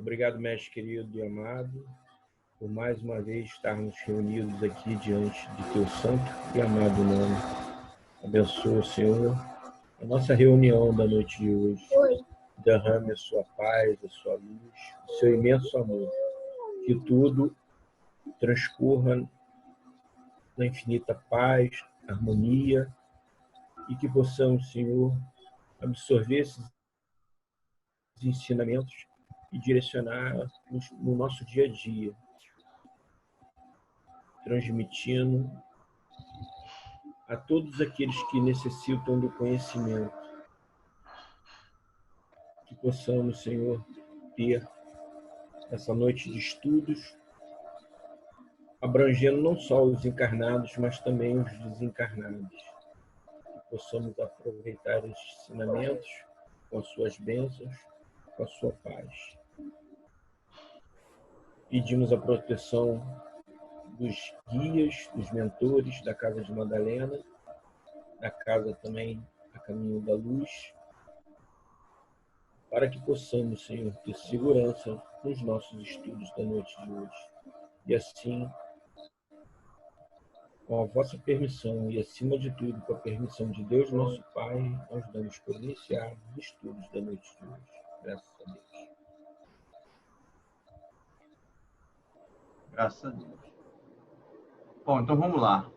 Obrigado, mestre querido e amado, por mais uma vez estarmos reunidos aqui diante de teu santo e amado nome. Abençoa, Senhor, a nossa reunião da noite de hoje. Derrame a sua paz, a sua luz, o seu imenso amor. Que tudo transcorra na infinita paz, harmonia, e que possamos, Senhor, absorver esses ensinamentos e direcionar no nosso dia a dia, transmitindo a todos aqueles que necessitam do conhecimento. Que possamos, Senhor, ter essa noite de estudos, abrangendo não só os encarnados, mas também os desencarnados. Que possamos aproveitar esses ensinamentos com as suas bênçãos, com a sua paz. Pedimos a proteção dos guias, dos mentores da Casa de Madalena, da casa também a Caminho da Luz, para que possamos, Senhor, ter segurança nos nossos estudos da noite de hoje. E assim, com a vossa permissão e, acima de tudo, com a permissão de Deus, nosso Pai, nós damos por iniciar os estudos da noite de hoje. Graças a Deus. Graças a Deus. Bom, então vamos lá.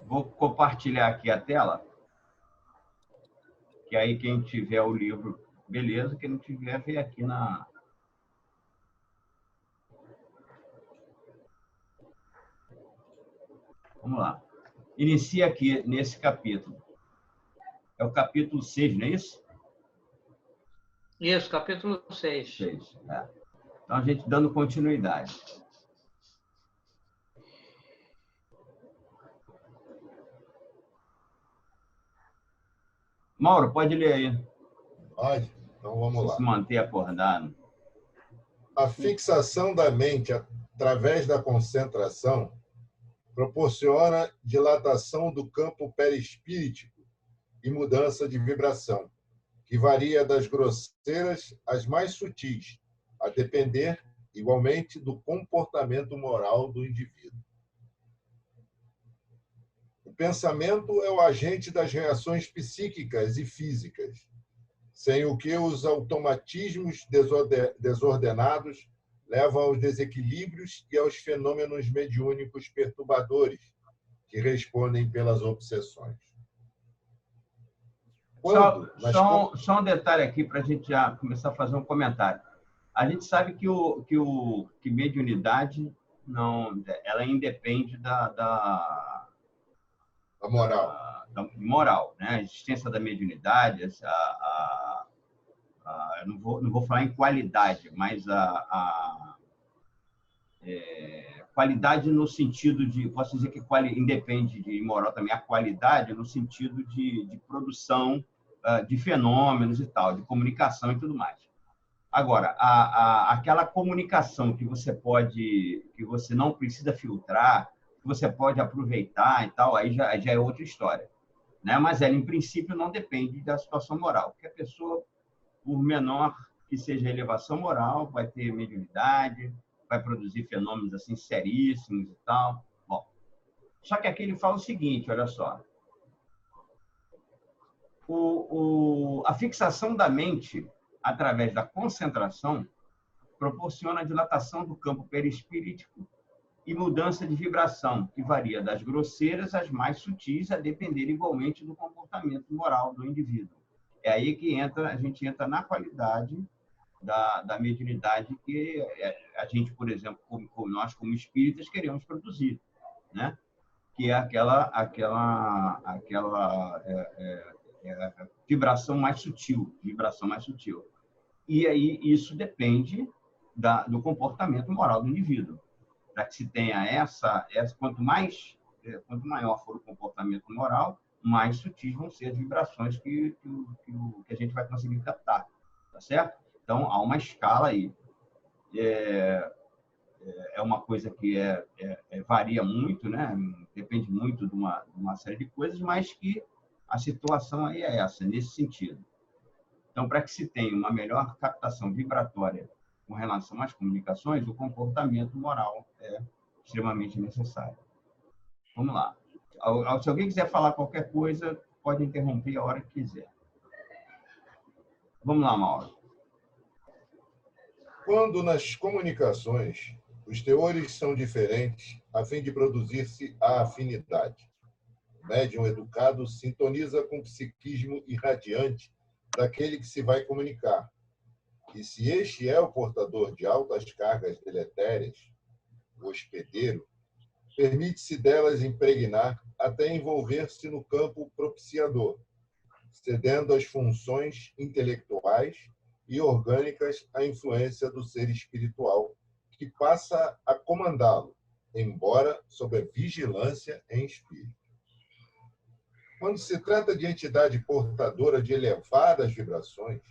Vou compartilhar aqui a tela, que aí quem tiver o livro, beleza, quem não tiver, vem aqui na... Vamos lá. Inicia aqui nesse capítulo. É o capítulo 6, não é isso? Isso, capítulo 6. 6, é. Então, a gente dando continuidade. Mauro, pode ler aí. Pode? Então vamos lá. Se manter acordado. A fixação da mente através da concentração proporciona dilatação do campo perispíritico e mudança de vibração, que varia das grosseiras às mais sutis, a depender, igualmente, do comportamento moral do indivíduo. O pensamento é o agente das reações psíquicas e físicas, sem o que os automatismos desordenados levam aos desequilíbrios e aos fenômenos mediúnicos perturbadores que respondem pelas obsessões. Só um detalhe aqui para a gente já começar a fazer um comentário. A gente sabe que mediunidade não, ela independe da moral. Da moral, né? A existência da mediunidade, eu não vou falar em qualidade, mas qualidade no sentido de, posso dizer que independe de moral também, a qualidade no sentido de produção de fenômenos e tal, de comunicação e tudo mais. Agora, aquela comunicação que você não precisa filtrar, que você pode aproveitar e tal, aí já é outra história, né? Mas ela, em princípio, não depende da situação moral, porque a pessoa, por menor que seja a elevação moral, vai ter mediunidade, vai produzir fenômenos assim seríssimos e tal. Bom, só que aqui ele fala o seguinte, olha só. A fixação da mente através da concentração proporciona a dilatação do campo perispíritico e mudança de vibração, que varia das grosseiras às mais sutis, a depender igualmente do comportamento moral do indivíduo. É aí que a gente entra na qualidade da mediunidade que a gente, por exemplo, nós como espíritas queremos produzir, né? Que é aquela vibração mais sutil, E aí isso depende do comportamento moral do indivíduo. Para que se tenha quanto maior for o comportamento moral, mais sutis vão ser as vibrações que a gente vai conseguir captar, tá certo? Então, há uma escala aí. É uma coisa que varia muito, né? Depende muito de uma série de coisas, mas que a situação aí é essa, nesse sentido. Então, para que se tenha uma melhor captação vibratória com relação às comunicações, o comportamento moral é extremamente necessário. Vamos lá. Se alguém quiser falar qualquer coisa, pode interromper a hora que quiser. Vamos lá, Mauro. Quando nas comunicações os teores são diferentes, a fim de produzir-se a afinidade. O médium educado sintoniza com o psiquismo irradiante daquele que se vai comunicar. E se este é o portador de altas cargas deletérias, o hospedeiro, permite-se delas impregnar até envolver-se no campo propiciador, cedendo às funções intelectuais e orgânicas à influência do ser espiritual, que passa a comandá-lo, embora sob a vigilância em espírito. Quando se trata de entidade portadora de elevadas vibrações,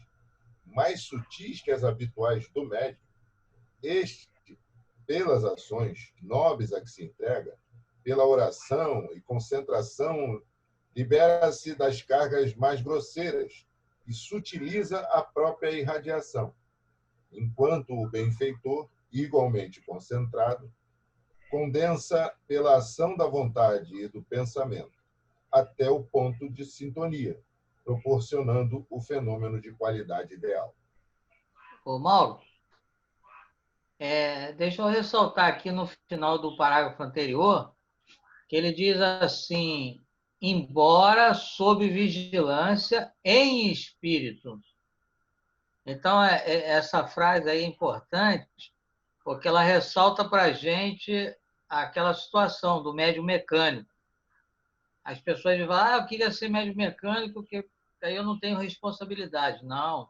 mais sutis que as habituais do médium, este, pelas ações nobres a que se entrega, pela oração e concentração, libera-se das cargas mais grosseiras e sutiliza a própria irradiação, enquanto o benfeitor, igualmente concentrado, condensa pela ação da vontade e do pensamento até o ponto de sintonia, proporcionando o fenômeno de qualidade ideal. Ô, Mauro, deixa eu ressaltar aqui no final do parágrafo anterior, que ele diz assim, embora sob vigilância em espírito. Então, essa frase aí é importante, porque ela ressalta para a gente aquela situação do médium mecânico. As pessoas falam, eu queria ser médium mecânico, porque aí eu não tenho responsabilidade. Não,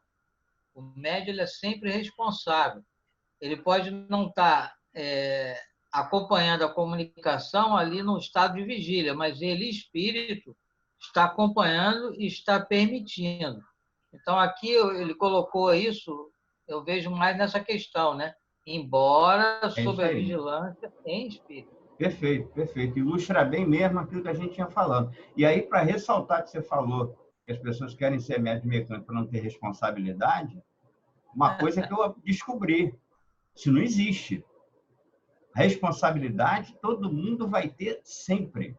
o médium ele é sempre responsável. Ele pode não estar acompanhando a comunicação ali no estado de vigília, mas ele, espírito, está acompanhando e está permitindo. Então, aqui ele colocou isso, eu vejo mais nessa questão, né? Embora sob a vigilância em espírito. Perfeito, perfeito. Ilustra bem mesmo aquilo que a gente tinha falando. E aí, para ressaltar que você falou que as pessoas querem ser médium mecânico para não ter responsabilidade, uma coisa que eu descobri, isso não existe. Responsabilidade todo mundo vai ter sempre.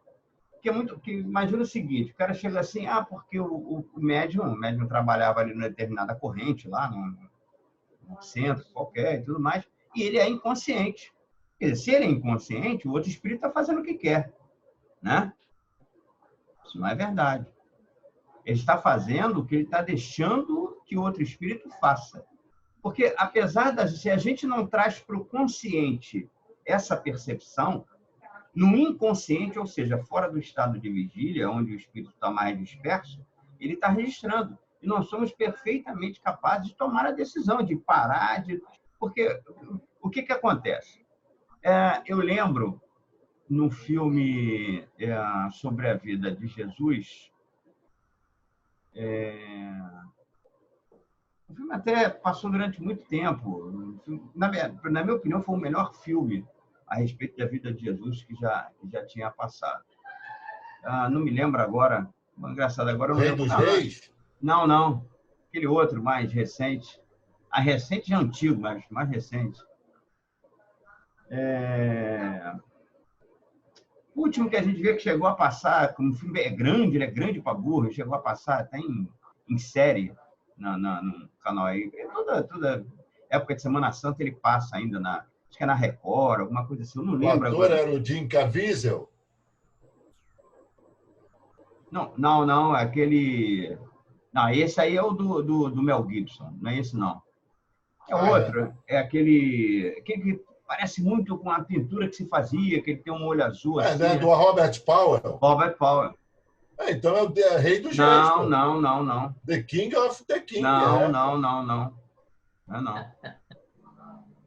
Porque imagina o seguinte, o cara chega assim, porque o médium trabalhava ali numa determinada corrente, lá no centro qualquer e tudo mais, e ele é inconsciente. Quer dizer, se ele é inconsciente, o outro espírito está fazendo o que quer, né? Isso não é verdade. Ele está fazendo o que ele está deixando que o outro espírito faça. Porque, apesar se a gente não traz para o consciente essa percepção, no inconsciente, ou seja, fora do estado de vigília, onde o espírito está mais disperso, ele está registrando. E nós somos perfeitamente capazes de tomar a decisão, de parar, porque o que acontece? Eu lembro, no filme sobre a vida de Jesus, o filme até passou durante muito tempo. Na minha opinião, foi o melhor filme a respeito da vida de Jesus que já tinha passado. Não me lembro agora. Engraçado, agora eu não lembro. Rei dos Reis? Não. Aquele outro mais recente. Recente já antigo, mas mais recente. O último que a gente vê que chegou a passar, como o filme é grande, ele é grande para burro, chegou a passar até em série no canal aí. Toda época de Semana Santa ele passa ainda acho que é na Record, alguma coisa assim, eu não lembro agora. O ator era o Jim Caviezel? Não, aquele... Não, esse aí é o do Mel Gibson, não é esse não. É outro, é aquele que parece muito com a pintura que se fazia, que ele tem um olho azul assim. Né? Do Robert Powell. Robert Powell. Então é o Rei dos Reis. Não. The King of the King. Não. Não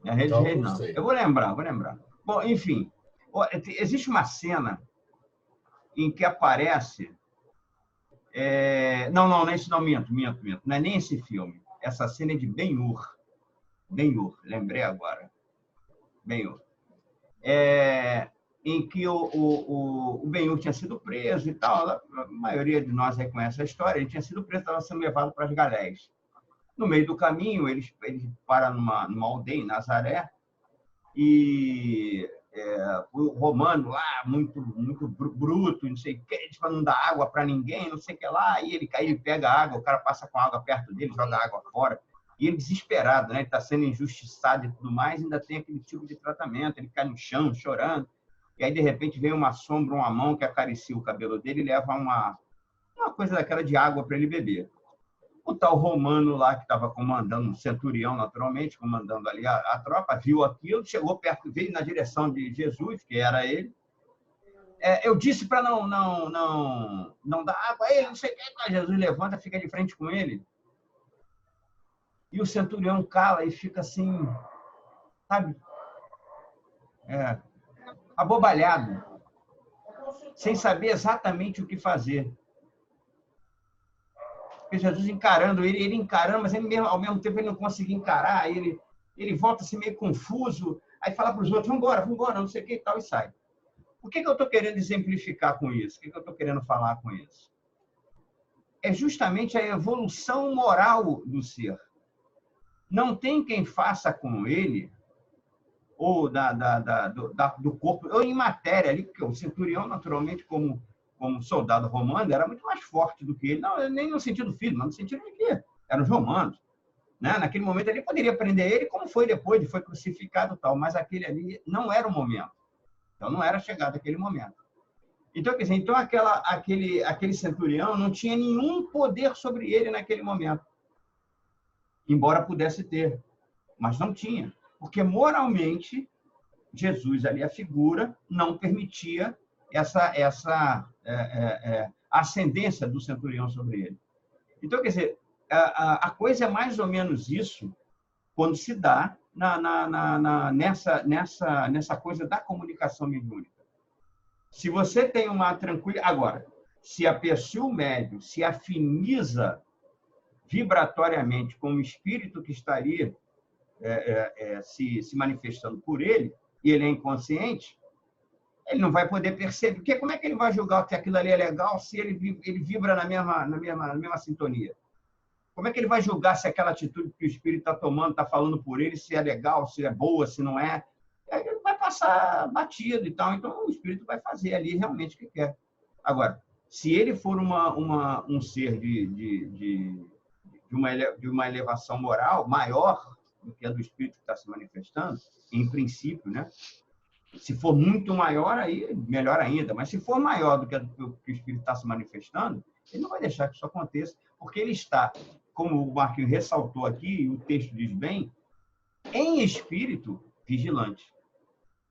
é Rei dos Reis, não. Eu vou lembrar. Bom, enfim, existe uma cena em que aparece... Não, esse não, minto. Não é nem esse filme. Essa cena é de Ben-Hur, lembrei agora. Ben-Hur. Em que o Ben-Hur tinha sido preso e tal. A maioria de nós aí conhece a história. Ele tinha sido preso, estava sendo levado para as galés. No meio do caminho, eles param numa aldeia, em Nazaré, e o romano lá, muito bruto, não sei o que, para não dar água para ninguém, não sei o que lá, e ele pega a água, o cara passa com a água perto dele, joga a água fora, e ele desesperado, né? Ele está sendo injustiçado e tudo mais, ainda tem aquele tipo de tratamento, ele cai no chão chorando, e aí de repente vem uma sombra, uma mão que acaricia o cabelo dele e leva uma coisa daquela de água para ele beber. O tal romano lá, que estava comandando, um centurião, naturalmente, comandando ali a tropa, viu aquilo, chegou perto, veio na direção de Jesus, que era ele. Eu disse para não dar água a ele, não sei o que. Jesus levanta, fica de frente com ele. E o centurião cala e fica assim, sabe? Abobalhado, sem saber exatamente o que fazer. Porque Jesus encarando ele encarando, mas ele mesmo, ao mesmo tempo ele não conseguia encarar, ele volta assim meio confuso, aí fala para os outros, vamos embora, não sei o que e tal, e sai. O que eu estou querendo exemplificar com isso? O que eu estou querendo falar com isso? É justamente a evolução moral do ser. Não tem quem faça com ele, ou do corpo, ou em matéria ali, porque o centurião, naturalmente, como soldado romano, era muito mais forte do que ele, não, nem no sentido físico, mas no sentido de que eram os romanos. Né? Naquele momento, ele poderia prender ele, como foi depois, foi crucificado e tal, mas aquele ali não era o momento. Então, não era chegado aquele momento. Então, quer dizer, aquele centurião não tinha nenhum poder sobre ele naquele momento. Embora pudesse ter, mas não tinha. Porque, moralmente, Jesus ali, a figura, não permitia essa ascendência do centurião sobre ele. Então, quer dizer, a coisa é mais ou menos isso quando se dá nessa coisa da comunicação mediúnica. Se você tem uma tranquilidade... Agora, se o médium se afiniza vibratoriamente com o espírito que estaria se manifestando por ele, e ele é inconsciente, ele não vai poder perceber. Porque como é que ele vai julgar que aquilo ali é legal se ele vibra na mesma sintonia? Como é que ele vai julgar se aquela atitude que o espírito está tomando, está falando por ele, se é legal, se é boa, se não é? Ele vai passar batido e tal. Então, o espírito vai fazer ali realmente o que quer. Agora, se ele for um ser de uma elevação moral maior do que a do espírito que está se manifestando, em princípio, né? Se for muito maior, aí melhor ainda. Mas se for maior do que o espírito está se manifestando, ele não vai deixar que isso aconteça, porque ele está, como o Marquinhos ressaltou aqui, e o texto diz bem, em espírito vigilante.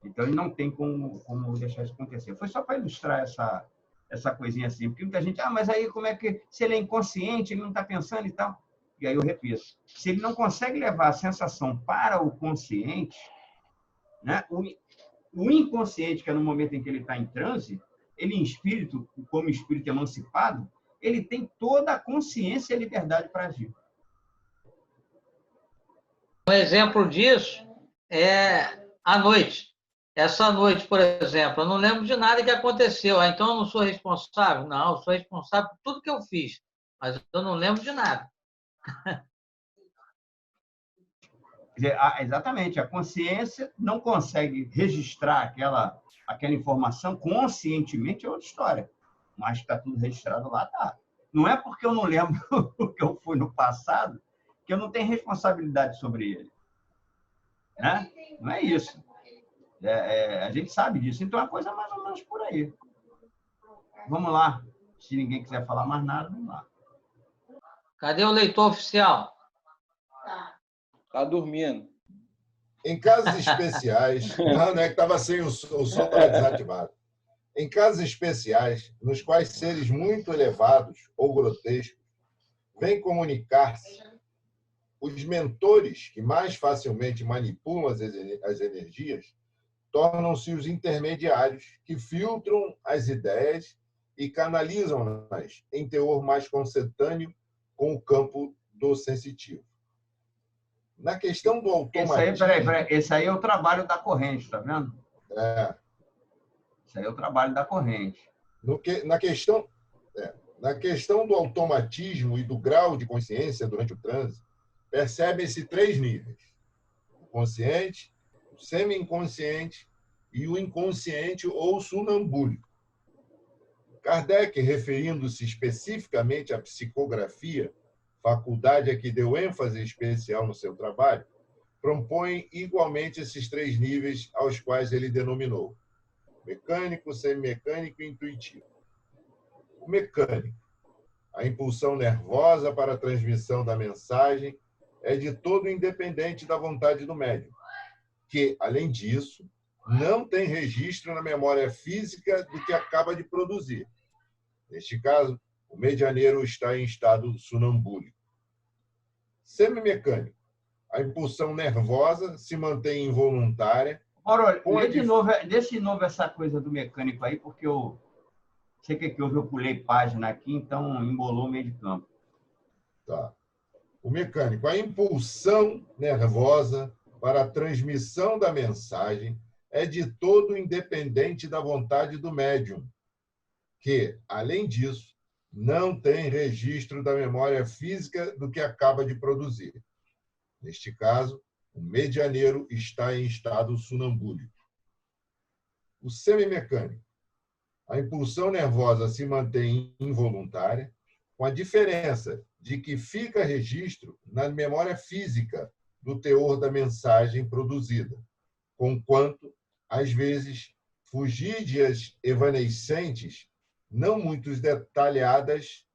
Então, ele não tem como deixar isso acontecer. Foi só para ilustrar essa coisinha assim. Porque muita gente, mas aí como é que... Se ele é inconsciente, ele não está pensando e tal. E aí eu repito, se ele não consegue levar a sensação para o consciente, né? O inconsciente, que é no momento em que ele está em transe, ele em espírito, como espírito emancipado, ele tem toda a consciência e a liberdade para agir. Um exemplo disso é a noite. Essa noite, por exemplo, eu não lembro de nada que aconteceu. Então, eu não sou responsável? Não, eu sou responsável por tudo que eu fiz, mas eu não lembro de nada. Exatamente, a consciência não consegue registrar aquela informação conscientemente, é outra história, mas está tudo registrado lá, tá. Não é porque eu não lembro o que eu fui no passado que eu não tenho responsabilidade sobre ele. Né? Não é isso. A gente sabe disso, então é uma coisa mais ou menos por aí. Vamos lá, se ninguém quiser falar mais nada, vamos lá. Cadê o leitor oficial? Está dormindo. Em casos especiais, não é que estava sem o som estava desativado. Em casos especiais, nos quais seres muito elevados ou grotescos vêm comunicar-se, os mentores que mais facilmente manipulam as energias tornam-se os intermediários que filtram as ideias e canalizam-nas em teor mais consentâneo com o campo do sensitivo. Na questão do automatismo... Esse aí é o trabalho da corrente, tá vendo? Esse aí é o trabalho da corrente. Na questão do automatismo e do grau de consciência durante o trânsito, percebem-se 3 níveis: o consciente, o semi-inconsciente e o inconsciente ou sonambúlico. Kardec, referindo-se especificamente à psicografia, faculdade a que deu ênfase especial no seu trabalho, propõe igualmente esses 3 níveis aos quais ele denominou: mecânico, semimecânico e intuitivo. O mecânico, a impulsão nervosa para a transmissão da mensagem, é de todo independente da vontade do médium, que, além disso, não tem registro na memória física do que acaba de produzir. Neste caso, o medianeiro está em estado sonambúlico. Semimecânico, a impulsão nervosa se mantém involuntária. Ora, lê de novo essa coisa do mecânico aí, porque eu sei que houve, eu pulei página aqui, então embolou o meio de campo. Tá. O mecânico, a impulsão nervosa para a transmissão da mensagem é de todo independente da vontade do médium, que, além disso, não tem registro da memória física do que acaba de produzir. Neste caso, o medianeiro está em estado sonambúlico. O semimecânico, a impulsão nervosa se mantém involuntária, com a diferença de que fica registro na memória física do teor da mensagem produzida, conquanto, às vezes, fugídias evanescentes, não muito detalhadas,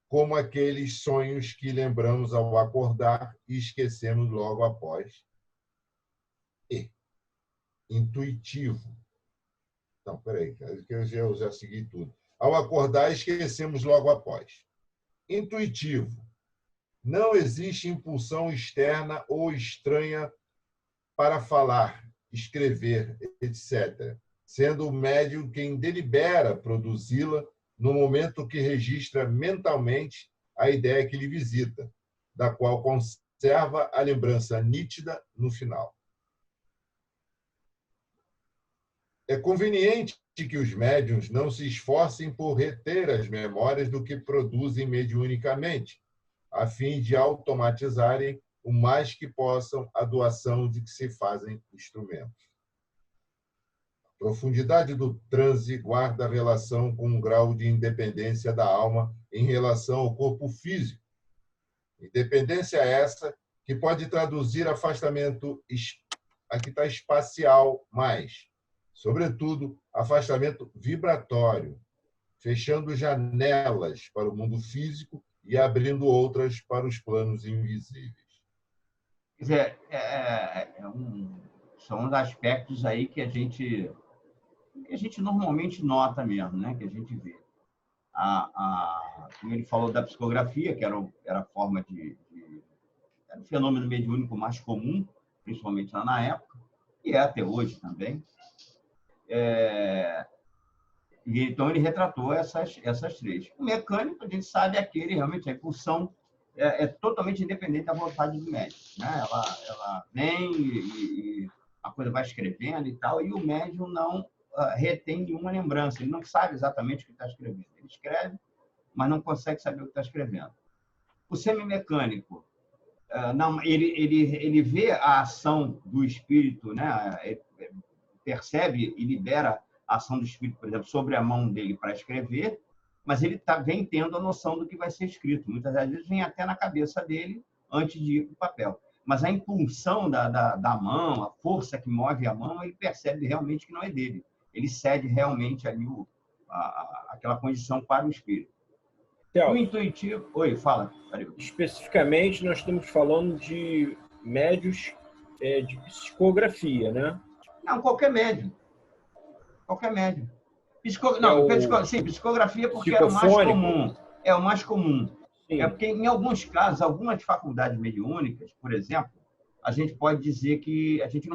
como aqueles sonhos que lembramos ao acordar e esquecemos logo após. E intuitivo. Não, peraí, eu já segui tudo. Ao acordar, esquecemos logo após. Intuitivo. Não existe impulsão externa ou estranha para falar, escrever, etc., sendo o médium quem delibera produzi-la no momento que registra mentalmente a ideia que lhe visita, da qual conserva a lembrança nítida no final. É conveniente que os médiuns não se esforcem por reter as memórias do que produzem mediunicamente, a fim de automatizarem o mais que possam a doação de que se fazem instrumentos. A profundidade do transe guarda relação com um grau de independência da alma em relação ao corpo físico. Independência essa que pode traduzir afastamento, aqui está espacial, mais, sobretudo, afastamento vibratório, fechando janelas para o mundo físico e abrindo outras para os planos invisíveis. Quer dizer, são uns aspectos aí que a gente normalmente nota mesmo, né? Que a gente vê. Como ele falou da psicografia, que era a forma era o fenômeno mediúnico mais comum, principalmente lá na época, e é até hoje também. E então ele retratou essas 3. O mecânico, a gente sabe, é aquele realmente, a impulsão é totalmente independente da vontade do médium, né? Ela vem e a coisa vai escrevendo e tal, e o médium não retém nenhuma lembrança, ele não sabe exatamente o que está escrevendo. Ele escreve, mas não consegue saber o que está escrevendo. O semimecânico, não, ele vê a ação do espírito, né? Ele percebe e libera a ação do espírito, por exemplo, sobre a mão dele para escrever, mas ele vem tendo a noção do que vai ser escrito. Muitas vezes vem até na cabeça dele antes de ir para o papel. Mas a impulsão da mão, a força que move a mão, ele percebe realmente que não é dele. Ele cede realmente ali aquela condição para o espírito. Então, o intuitivo... Oi, fala. Especificamente, nós estamos falando de médios de psicografia, né? Não, qualquer médium. Qualquer médium. Sim, psicografia porque é o mais comum. É o mais comum. Sim. É porque, em alguns casos, algumas faculdades mediúnicas, por exemplo, a gente não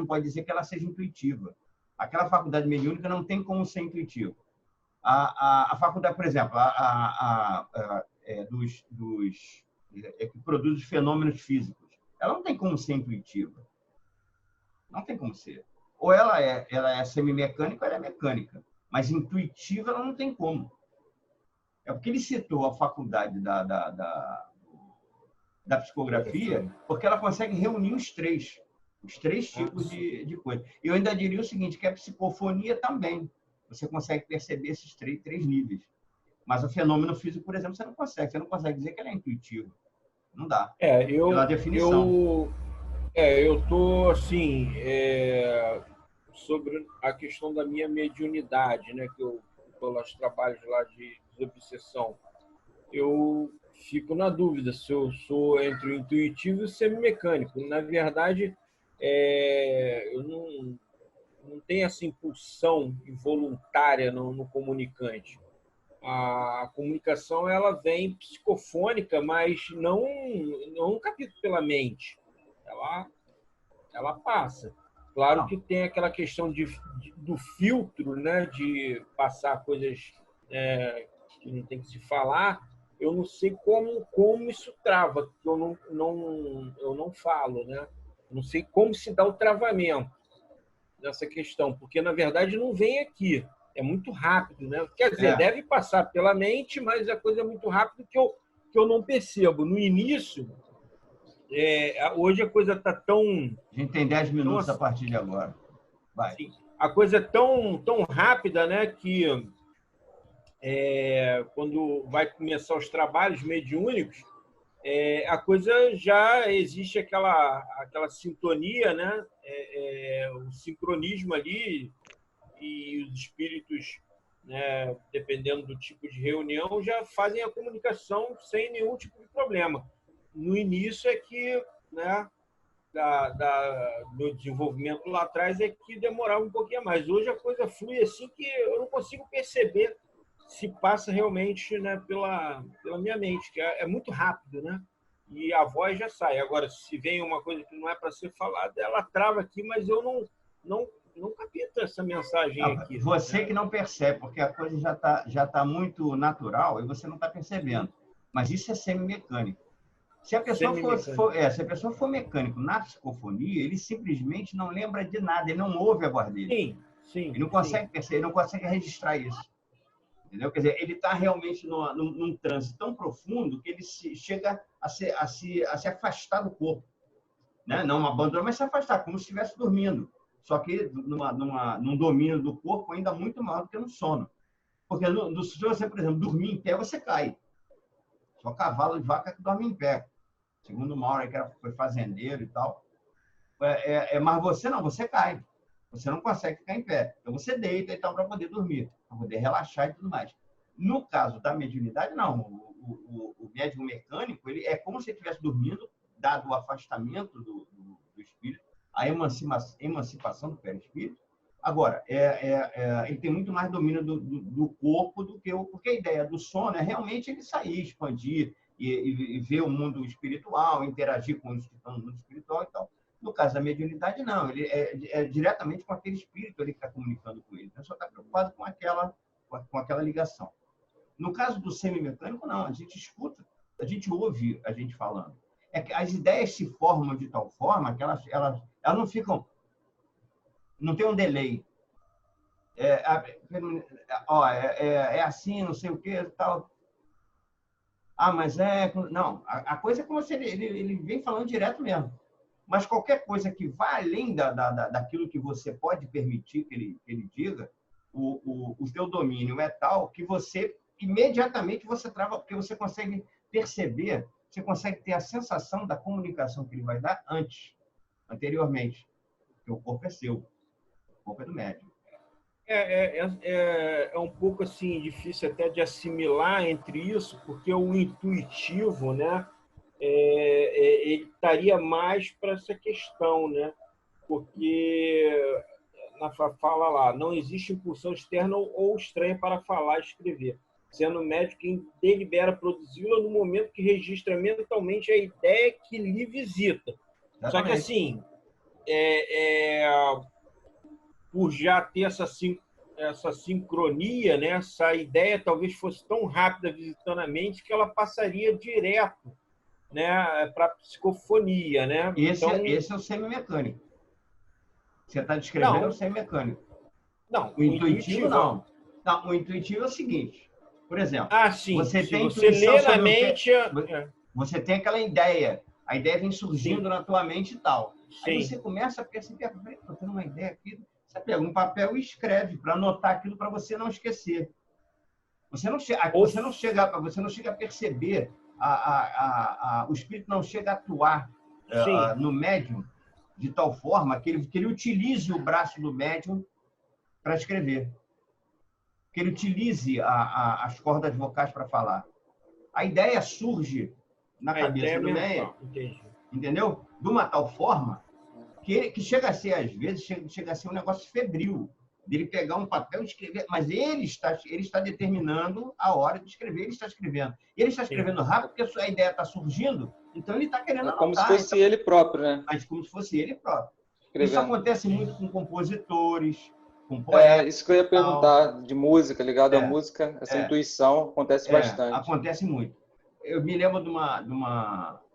pode dizer que ela seja intuitiva. Aquela faculdade mediúnica não tem como ser intuitiva. A faculdade, por exemplo, que produz fenômenos físicos, ela não tem como ser intuitiva. Não tem como ser. Ou ela é semimecânica ou ela é mecânica. Mas intuitiva ela não tem como. É porque ele citou a faculdade da psicografia, porque ela consegue reunir os três tipos de coisa. Eu ainda diria o seguinte, que a psicofonia também, você consegue perceber esses três níveis. Mas o fenômeno físico, por exemplo, você não consegue dizer que ele é intuitivo. Não dá. Pela definição. Eu estou, assim, sobre a questão da minha mediunidade, né, que eu pelos trabalhos lá de desobsessão, eu fico na dúvida se eu sou entre o intuitivo e o semimecânico. Na verdade, eu não tenho essa impulsão involuntária no comunicante. A comunicação ela vem psicofônica, mas não capta pela mente. Ela passa. Claro que tem aquela questão do filtro, né, de passar coisas que não tem que se falar. Eu não sei como isso trava, porque eu não falo, né? Eu não sei como se dá o travamento dessa questão, porque na verdade não vem aqui. É muito rápido, né? Quer dizer, deve passar pela mente, mas a coisa é muito rápida que eu não percebo. No início, hoje a coisa está tão... A gente tem 10 minutos a partir de agora. Vai. Sim, a coisa é tão rápida, né, que quando vai começar os trabalhos mediúnicos, a coisa já existe aquela sintonia, né, o sincronismo ali, e os espíritos, né, dependendo do tipo de reunião, já fazem a comunicação sem nenhum tipo de problema. No início é que, né, do desenvolvimento lá atrás é que demorava um pouquinho mais. Hoje a coisa flui assim que eu não consigo perceber se passa realmente, né, pela minha mente, que é muito rápido, né? E a voz já sai. Agora, se vem uma coisa que não é para ser falada, ela trava aqui, mas eu não capto essa mensagem aqui. Você que não percebe, porque a coisa já tá muito natural e você não está percebendo. Mas isso é semimecânico. Se a pessoa for mecânico na psicofonia, ele simplesmente não lembra de nada, ele não ouve a voz dele. Sim. Ele não consegue perceber, ele não consegue registrar isso. Entendeu? Quer dizer, ele está realmente num transe tão profundo que ele chega a se afastar do corpo. Né? Não abandonar, mas se afastar, como se estivesse dormindo. Só que num domínio do corpo ainda muito maior do que no sono. Porque se você, por exemplo, dormir em pé, você cai. Só cavalo e vaca que dorme em pé. Segundo o Mauro, que foi fazendeiro e tal. Mas você não, você cai. Você não consegue ficar em pé. Então você deita e tal para poder dormir, para poder relaxar e tudo mais. No caso da mediunidade, não. O médium mecânico, ele é como se ele estivesse dormindo, dado o afastamento do espírito, a emancipação do perispírito. Agora, ele tem muito mais domínio do corpo do que porque a ideia do sono é realmente ele sair, expandir e ver o mundo espiritual, interagir com os que estão no mundo espiritual e tal. No caso da mediunidade, não. Ele é diretamente com aquele espírito ele que está comunicando com ele. Então, só está preocupado com aquela ligação. No caso do semimecânico, não. A gente escuta, a gente ouve a gente falando. As ideias se formam de tal forma que elas não ficam... Não tem um delay. É assim, não sei o que, tal. Mas não, a coisa é como se ele vem falando direto mesmo. Mas qualquer coisa que vá além daquilo que você pode permitir que ele diga, o seu domínio é tal que você, imediatamente, você trava, porque você consegue perceber, você consegue ter a sensação da comunicação que ele vai dar anteriormente. Porque o corpo é seu, o corpo é do médium. É um pouco assim difícil até de assimilar entre isso, porque o intuitivo, né, ele estaria mais para essa questão, né? Porque na fala lá, não existe impulsão externa ou estranha para falar e escrever, sendo o médium quem delibera produzi-la no momento que registra mentalmente a ideia que lhe visita. Exatamente. Só que assim, por já ter essa sincronia, né? Essa ideia talvez fosse tão rápida visitando a mente que ela passaria direto, né, para a psicofonia, né? Esse é o semimecânico. Você está descrevendo o semimecânico. Não, o intuitivo não. Não, o intuitivo é o seguinte, por exemplo, sim, você tem você lê na mente... Você tem aquela ideia, a ideia vem surgindo na tua mente e tal. Aí Sim. você começa a perceber, estou tendo uma ideia aqui, você pega um papel e escreve para anotar aquilo para você não esquecer. Você não chega a perceber, o espírito não chega a atuar no médium de tal forma que ele utilize o braço do médium para escrever. Que ele utilize as cordas vocais para falar. A ideia surge na cabeça do Meyer, entendeu? De uma tal forma que chega a ser, às vezes, chega a ser um negócio febril, dele pegar um papel e escrever, mas ele está determinando a hora de escrever, ele está escrevendo. Ele está escrevendo rápido porque a ideia está surgindo, então ele está querendo anotar. Como se fosse ele próprio, né? Mas como se fosse ele próprio. Escrevendo. Isso acontece muito com compositores, com poetas. Isso que eu ia perguntar, de música, ligado à música, essa intuição acontece bastante. Acontece muito. Eu me lembro de uma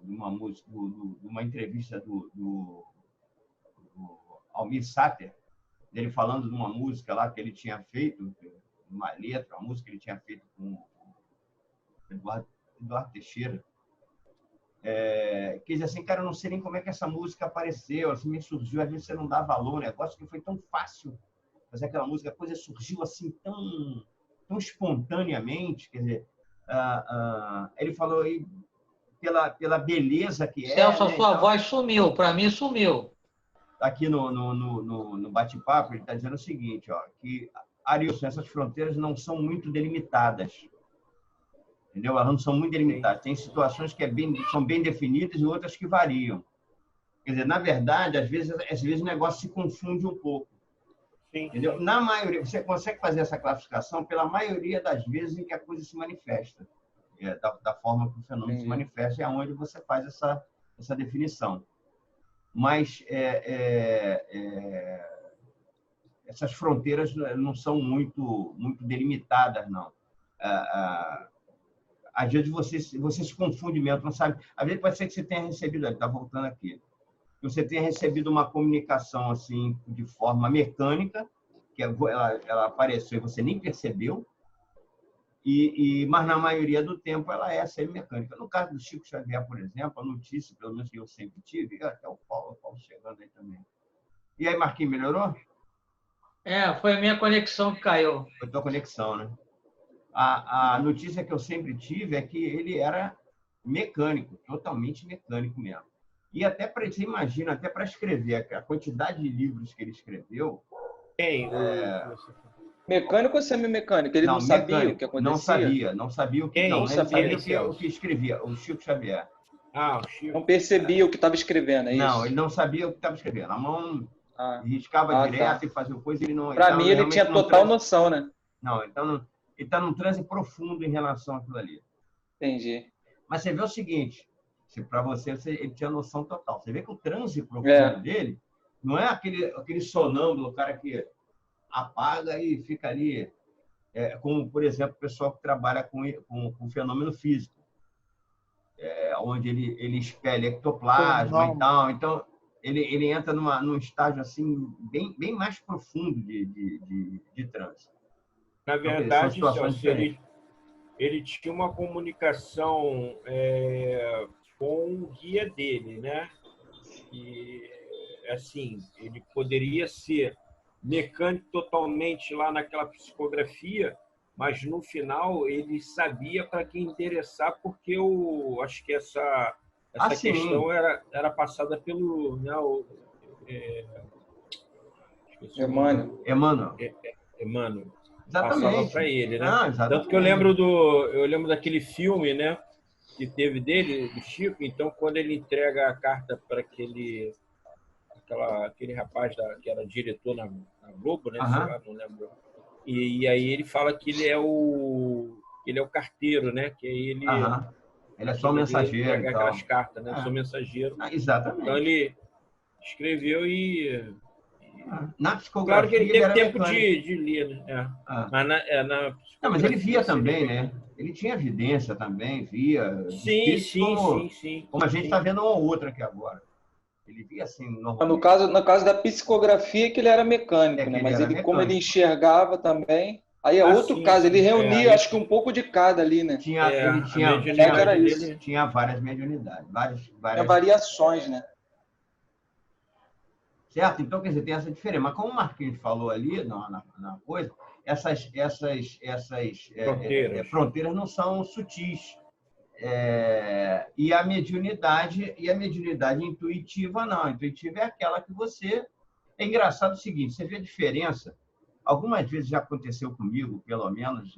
música, de uma entrevista do Almir Sater, dele falando de uma música lá que ele tinha feito, uma letra, uma música que ele tinha feito com Eduardo Teixeira. Que diz assim, cara, eu não sei nem como é que essa música apareceu, assim, me surgiu, às vezes você não dá valor, o negócio que foi tão fácil fazer aquela música, a coisa surgiu assim tão espontaneamente, quer dizer, ele falou aí pela beleza que Celso, né, a sua voz sumiu, para mim sumiu. Aqui no bate-papo, ele está dizendo o seguinte, ó, que, Arilson, essas fronteiras não são muito delimitadas. Entendeu? Elas não são muito delimitadas. Tem situações que são bem definidas e outras que variam. Quer dizer, na verdade, às vezes o negócio se confunde um pouco. Sim. Entendeu? Na maioria, você consegue fazer essa classificação pela maioria das vezes em que a coisa se manifesta. Da forma que o fenômeno se manifesta, é onde você faz essa definição. Mas essas fronteiras não são muito delimitadas, não. Às vezes você se confunde mesmo, não sabe. Às vezes pode ser que você tenha recebido, está voltando aqui, que você tenha recebido uma comunicação assim de forma mecânica, que ela apareceu e você nem percebeu, mas na maioria do tempo ela é semi-mecânica. No caso do Chico Xavier, por exemplo, a notícia, pelo menos que eu sempre tive, até o Paulo chegando aí também. E aí, Marquinhos, melhorou? Foi a minha conexão que caiu. Foi a tua conexão, né? A notícia que eu sempre tive é que ele era mecânico, totalmente mecânico mesmo. E até para você imagina, até para escrever a quantidade de livros que ele escreveu. Mecânico ou semi-mecânico? Ele não sabia o que acontecia? Não sabia o que escrevia, o Chico Xavier. O Chico. Não percebia o que estava escrevendo, é isso? Não, ele não sabia o que estava escrevendo. A mão riscava direto e fazia coisa, ele não... Para mim, ele tinha total noção, né? Não, então ele está num transe profundo em relação àquilo ali. Entendi. Mas você vê o seguinte, para você, ele tinha noção total. Você vê que o transe profundo dele não é aquele sonâmbulo, o cara que apaga e fica ali, como, por exemplo, o pessoal que trabalha com fenômeno físico, onde ele espelha ectoplasma e tal. Então, ele entra num estágio assim, bem mais profundo de transe. Na verdade, ele tinha uma comunicação com o guia dele, né? E, assim, ele poderia ser mecânico totalmente lá naquela psicografia, mas no final ele sabia para quem interessar, porque eu acho que essa questão era passada pelo... Né, Emmanuel. Passava para ele, né? Tanto que eu lembro daquele filme, né, que teve dele, do Chico. Então, quando ele entrega a carta para aquele rapaz que era diretor na Globo, né? Sei lá, não lembro. E aí ele fala que ele é o carteiro, né? Que aí ele é só mensageiro. Entrega aquelas cartas, né? Só mensageiro. Exatamente. Então ele escreveu e na psicografia, claro que ele teve tempo de ler, né? Mas ele via também, né? Ele tinha evidência também, via. Sim. Como a gente está vendo uma ou outra aqui agora. Ele via assim, normalmente. No caso da psicografia, que ele era mecânico, né? Mas como ele enxergava também. Aí é outro Assim, caso, ele reunia, aí acho que um pouco de cada ali, né? Ele a mediunidade era isso. dele... tinha várias mediunidades, Tinha várias, variações, né? certo? Então, quer dizer, tem essa diferença. Mas como o Marquinhos falou ali na coisa, essas Fronteiras. fronteiras não são sutis. E a mediunidade intuitiva, não. A intuitiva é aquela que você... É engraçado o seguinte, você vê a diferença. Algumas vezes já aconteceu comigo, pelo menos,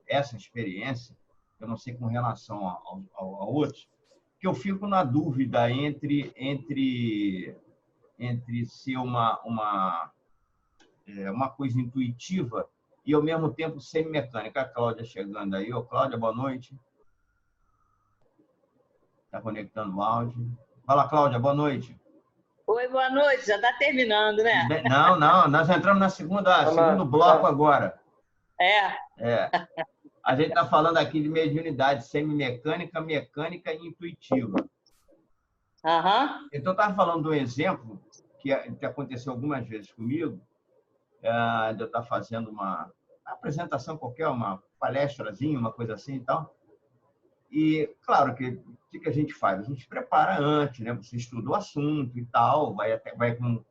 essa experiência, eu não sei com relação a outros, que eu fico na dúvida entre ser uma coisa intuitiva e, ao mesmo tempo, semi-mecânica. A Cláudia chegando aí. Ô, Cláudia, boa noite. Está conectando o áudio. Fala, Cláudia, boa noite. Oi, boa noite. Já está terminando, né? Não, nós entramos na segundo bloco agora. A gente está falando aqui de mediunidade semi-mecânica, mecânica e intuitiva. Uhum. Então, eu estava falando de um exemplo que aconteceu algumas vezes comigo, de eu estar fazendo uma apresentação qualquer, uma palestrazinha, uma coisa assim e tal. E, claro, o que a gente faz? A gente prepara antes, né? Você estuda o assunto e tal, vai com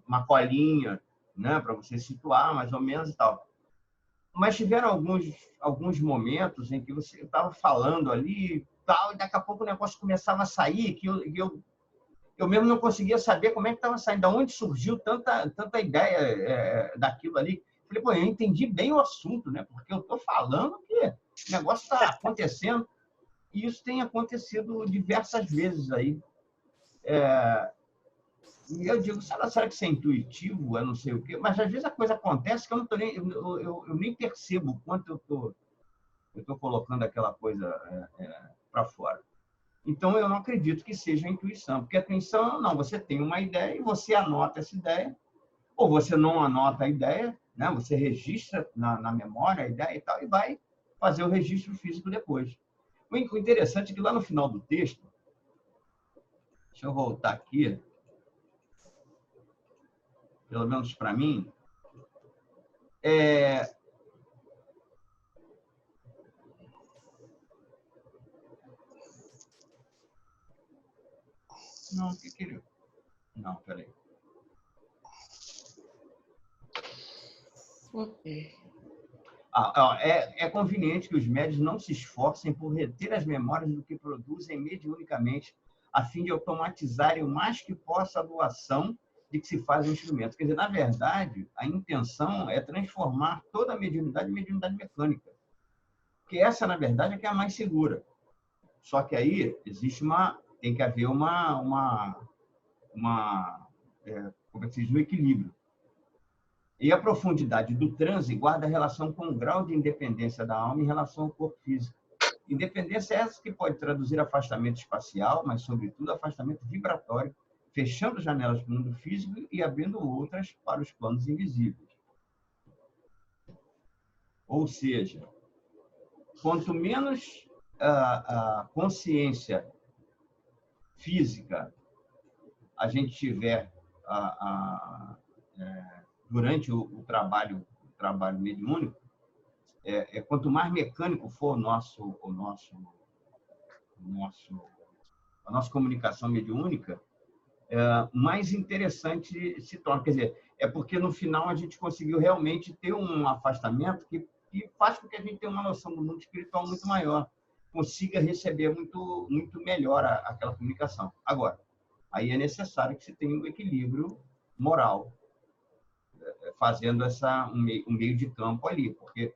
uma colinha, né? Para você situar mais ou menos e tal. Mas tiveram alguns momentos em que você estava falando ali e tal, e daqui a pouco o negócio começava a sair, que eu mesmo não conseguia saber como é que estava saindo, de onde surgiu tanta ideia daquilo ali. Falei, pô, eu entendi bem o assunto, né? Porque eu estou falando que o negócio está acontecendo, e isso tem acontecido diversas vezes aí. E eu digo, será que isso é intuitivo? Eu não sei o quê, mas às vezes a coisa acontece que eu não tô nem, eu nem percebo o quanto eu estou colocando aquela coisa para fora. Então, eu não acredito que seja a intuição, porque a intuição, não, você tem uma ideia e você anota essa ideia, ou você não anota a ideia, né? Você registra na memória a ideia e tal, e vai fazer o registro físico depois. O interessante é que lá no final do texto, deixa eu voltar aqui, pelo menos para mim, não, o que ele... Não, peraí. É conveniente que os médios não se esforcem por reter as memórias do que produzem mediunicamente, a fim de automatizarem o mais que possa a doação de que se faz o instrumento. Quer dizer, na verdade, a intenção é transformar toda a mediunidade em mediunidade mecânica. Porque essa, na verdade, é que é a mais segura. Só que aí tem que haver como é que se diz, um equilíbrio. E a profundidade do transe guarda relação com o grau de independência da alma em relação ao corpo físico. Independência é essa que pode traduzir afastamento espacial, mas, sobretudo, afastamento vibratório, fechando janelas para o mundo físico e abrindo outras para os planos invisíveis. Ou seja, quanto menos a consciência física a gente tiver durante o trabalho mediúnico, quanto mais mecânico for a nossa comunicação mediúnica, mais interessante se torna. Quer dizer, é porque no final a gente conseguiu realmente ter um afastamento que faz com que a gente tenha uma noção do mundo espiritual muito maior, consiga receber muito, muito melhor aquela comunicação. Agora, aí é necessário que se tenha um equilíbrio moral, fazendo um meio de campo ali, porque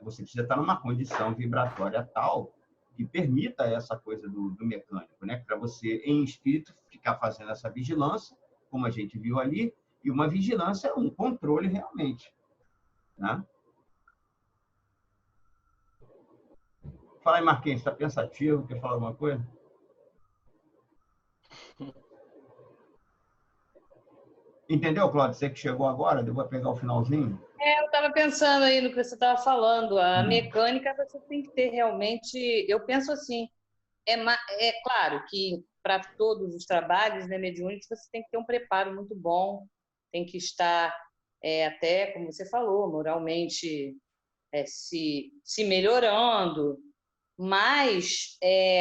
você precisa estar numa condição vibratória tal que permita essa coisa do mecânico, né? Para você, em espírito, ficar fazendo essa vigilância, como a gente viu ali, e uma vigilância, um controle realmente, né? Fala aí, Marquinhos, está pensativo? Quer falar alguma coisa? Entendeu, Cláudio? Você que chegou agora, eu vou pegar o finalzinho. Eu estava pensando aí no que você estava falando. A mecânica você tem que ter realmente... Eu penso assim, é claro que para todos os trabalhos, né, mediúnicos, você tem que ter um preparo muito bom, tem que estar até, como você falou, moralmente se melhorando, mas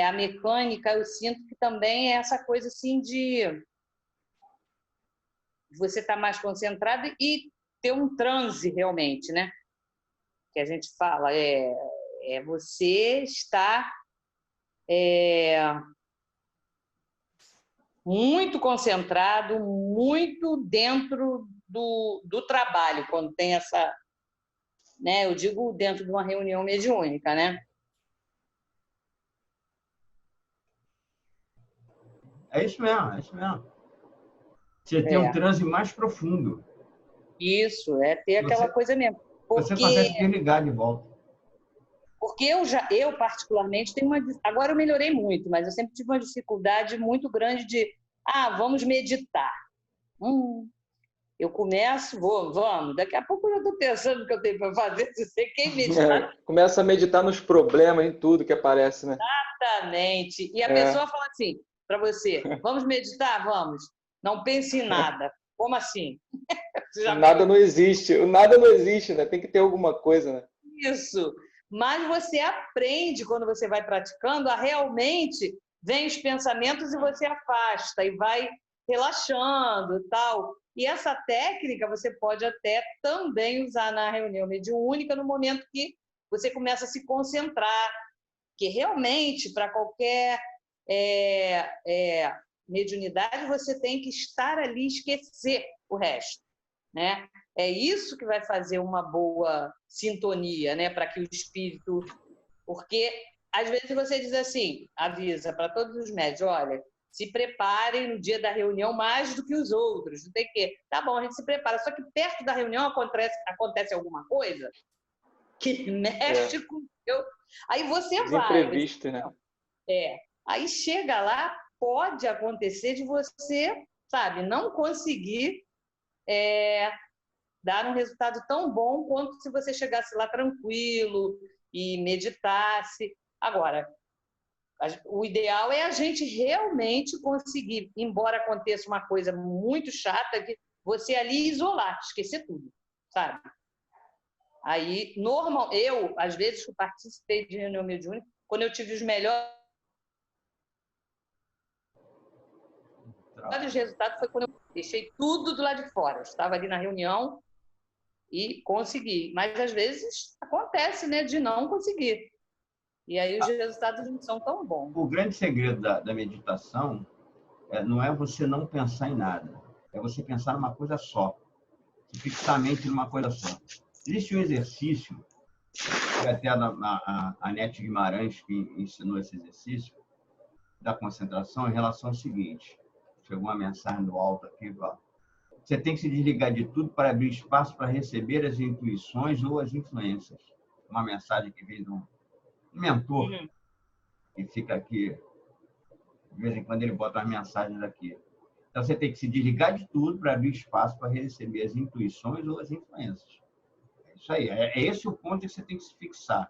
a mecânica, eu sinto que também é essa coisa assim de você estar mais concentrado e ter um transe realmente, né? Que a gente fala, você estar muito concentrado, muito dentro do trabalho, quando tem essa, né? Eu digo dentro de uma reunião mediúnica, né? É isso mesmo, é isso mesmo. Você tem um transe mais profundo. Isso, ter aquela coisa mesmo. Você consegue desligar de volta. Porque eu particularmente, tenho uma... Agora eu melhorei muito, mas eu sempre tive uma dificuldade muito grande de vamos meditar. Eu começo, vamos. Daqui a pouco eu já estou pensando o que eu tenho para fazer, se sei quem meditar. Começa a meditar nos problemas, em tudo que aparece, né? Exatamente. E a pessoa fala assim para você, vamos meditar? Vamos. Não pense em nada. Como assim? O nada não existe. O nada não existe, né? Tem que ter alguma coisa, né? Isso. Mas você aprende, quando você vai praticando, a realmente vem os pensamentos e você afasta e vai relaxando e tal. E essa técnica você pode até também usar na reunião mediúnica no momento que você começa a se concentrar, que realmente, para qualquer mediunidade, você tem que estar ali e esquecer o resto, né? É isso que vai fazer uma boa sintonia, né? Para que o espírito... Porque, às vezes, você diz assim, avisa para todos os médios, olha, se preparem no dia da reunião mais do que os outros, não tem que... Tá bom, a gente se prepara, só que perto da reunião acontece alguma coisa que mexe com o seu... Aí você vai... Imprevisto, né? Aí chega lá, pode acontecer de você, sabe, não conseguir dar um resultado tão bom quanto se você chegasse lá tranquilo e meditasse. Agora, o ideal é a gente realmente conseguir, embora aconteça uma coisa muito chata, que você ali isolar, esquecer tudo, sabe? Aí, eu, às vezes, que participei de reunião mediúnica, quando eu tive os melhores resultados foi quando eu deixei tudo do lado de fora. Eu estava ali na reunião e consegui. Mas, às vezes, acontece, né, de não conseguir. E aí os resultados não são tão bons. O grande segredo da meditação não é você não pensar em nada. É você pensar numa coisa só. Se fixar a mente numa coisa só. Existe um exercício, que até a Nete Guimarães que ensinou esse exercício, da concentração, em relação ao seguinte. Chegou uma mensagem do alto aqui, você tem que se desligar de tudo para abrir espaço para receber as intuições ou as influências. Uma mensagem que vem de um mentor que fica aqui, de vez em quando ele bota umas mensagens aqui. Então você tem que se desligar de tudo para abrir espaço para receber as intuições ou as influências. É isso aí, é esse o ponto que você tem que se fixar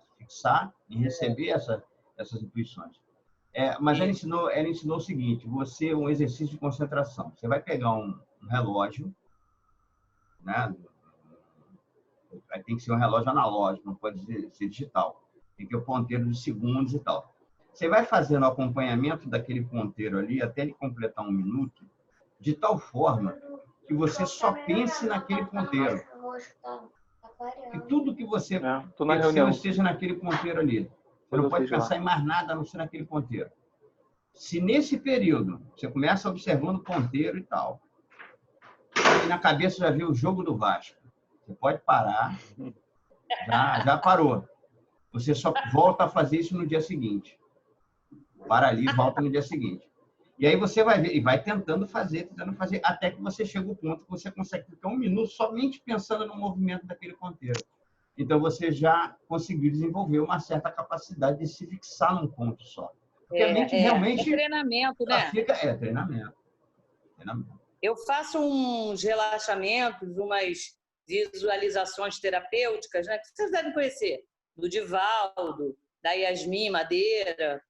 em receber essas intuições. Mas ela ensinou o seguinte, um exercício de concentração. Você vai pegar um relógio, né? Tem que ser um relógio analógico, não pode ser digital. Tem que ter o ponteiro de segundos e tal. Você vai fazendo o acompanhamento daquele ponteiro ali até ele completar 1 minuto, de tal forma que você só pense naquele ponteiro. Que tudo que você pensou esteja naquele ponteiro ali. Você não pode pensar em mais nada a não ser naquele ponteiro. Se nesse período você começa observando o ponteiro e tal, e na cabeça já viu o jogo do Vasco, você pode parar, já parou. Você só volta a fazer isso no dia seguinte. Para ali e volta no dia seguinte. E aí você vai ver, e vai tentando fazer, até que você chega ao ponto que você consegue ficar 1 minuto somente pensando no movimento daquele ponteiro. Então, você já conseguiu desenvolver uma certa capacidade de se fixar num ponto só. Porque a mente realmente... É treinamento, né? Treinamento. Eu faço uns relaxamentos, umas visualizações terapêuticas, né? Que vocês devem conhecer. Do Divaldo, da Yasmin Madeira.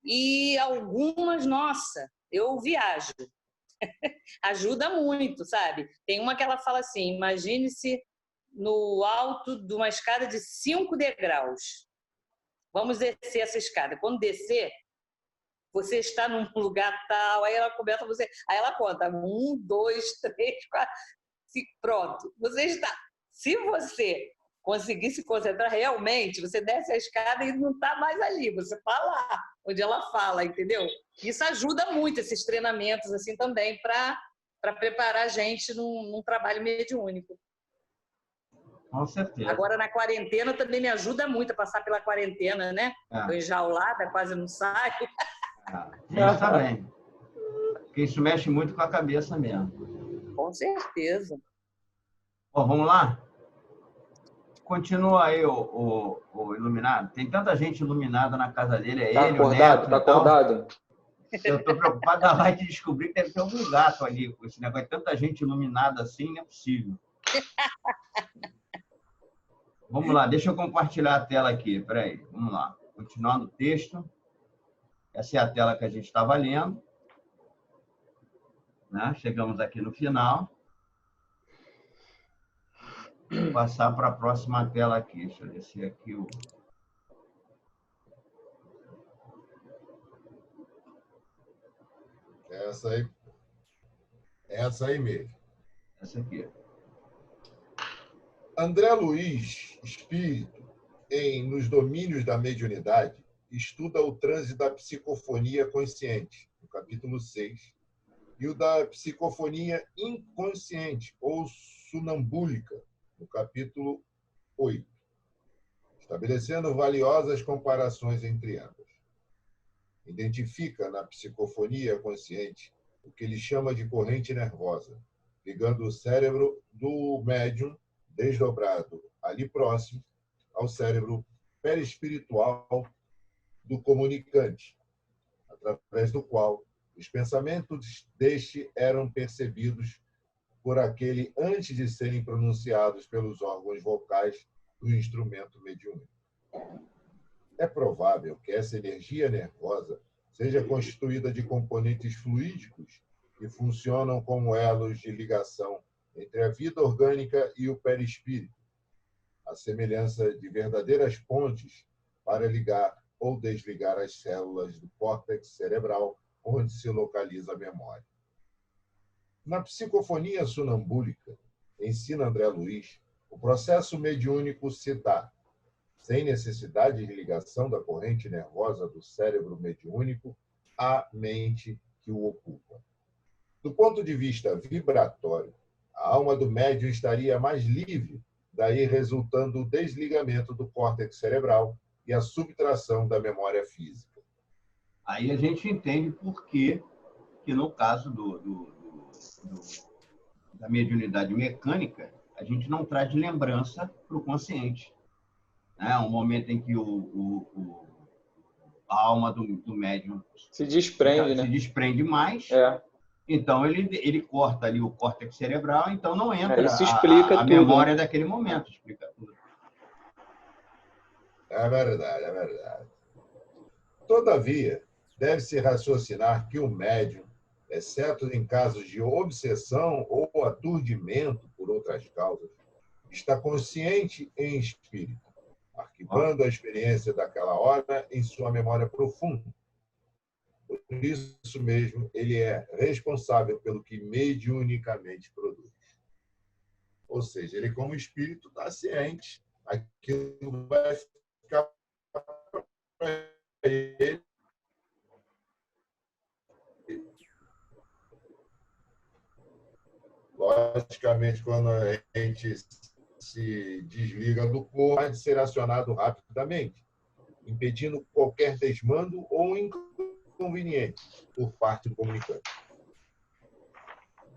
E algumas, nossa, eu viajo. Ajuda muito, sabe? Tem uma que ela fala assim, imagine-se no alto de uma escada de 5 degraus. Vamos descer essa escada. Quando descer, você está num lugar tal, aí ela começa aí ela conta 1, 2, 3, 4, 5, pronto. Você está. Se você conseguir se concentrar realmente, você desce a escada e não está mais ali, você está lá, onde ela fala, entendeu? Isso ajuda muito, esses treinamentos assim também, para preparar a gente num trabalho mediúnico. Com certeza. Agora, na quarentena, também me ajuda muito a passar pela quarentena, né? Estou enjaulada, quase não saio. Isso também. Porque isso mexe muito com a cabeça mesmo. Com certeza. Bom, vamos lá? Continua aí o iluminado. Tem tanta gente iluminada na casa dele. É tá ele, acordado, o Neto. tá acordado. Eu estou preocupado da Light descobrir que deve ter algum gato ali com esse negócio. Tanta gente iluminada assim, não é possível. Vamos lá, deixa eu compartilhar a tela aqui. Peraí, vamos lá. Continuando o texto. Essa é a tela que a gente estava lendo. Né? Chegamos aqui no final. Vou passar para a próxima tela aqui. Deixa eu descer aqui o... Essa aí mesmo. Essa aqui. André Luiz, espírito, Nos Domínios da Mediunidade, estuda o transe da psicofonia consciente, no capítulo 6, e o da psicofonia inconsciente, ou sonambúlica, no capítulo 8, estabelecendo valiosas comparações entre ambas. Identifica na psicofonia consciente o que ele chama de corrente nervosa, ligando o cérebro do médium desdobrado ali próximo ao cérebro perispiritual do comunicante, através do qual os pensamentos deste eram percebidos por aquele antes de serem pronunciados pelos órgãos vocais do instrumento mediúnico. É provável que essa energia nervosa seja constituída de componentes fluídicos que funcionam como elos de ligação entre a vida orgânica e o perispírito, à semelhança de verdadeiras pontes para ligar ou desligar as células do córtex cerebral onde se localiza a memória. Na psicofonia sonambúlica, ensina André Luiz, o processo mediúnico se dá sem necessidade de ligação da corrente nervosa do cérebro mediúnico à mente que o ocupa. Do ponto de vista vibratório, a alma do médium estaria mais livre, daí resultando o desligamento do córtex cerebral e a subtração da memória física. Aí a gente entende por que no caso da mediunidade mecânica, a gente não traz lembrança para o consciente. É um momento em que a alma do médium se desprende, né? Se desprende mais. Então, ele corta ali o córtex cerebral, então não entra isso explica a tudo, memória daquele momento. Explica tudo. É verdade, é verdade. Todavia, deve-se raciocinar que o médium, exceto em casos de obsessão ou aturdimento por outras causas, está consciente em espírito, arquivando a experiência daquela hora em sua memória profunda. Por isso mesmo, ele é responsável pelo que mediunicamente produz. Ou seja, ele, como espírito, está ciente. Aquilo vai ficar para ele. Logicamente, quando a gente se desliga do corpo, pode ser acionado rapidamente, impedindo qualquer desmando ou inconveniente por parte do comunicante.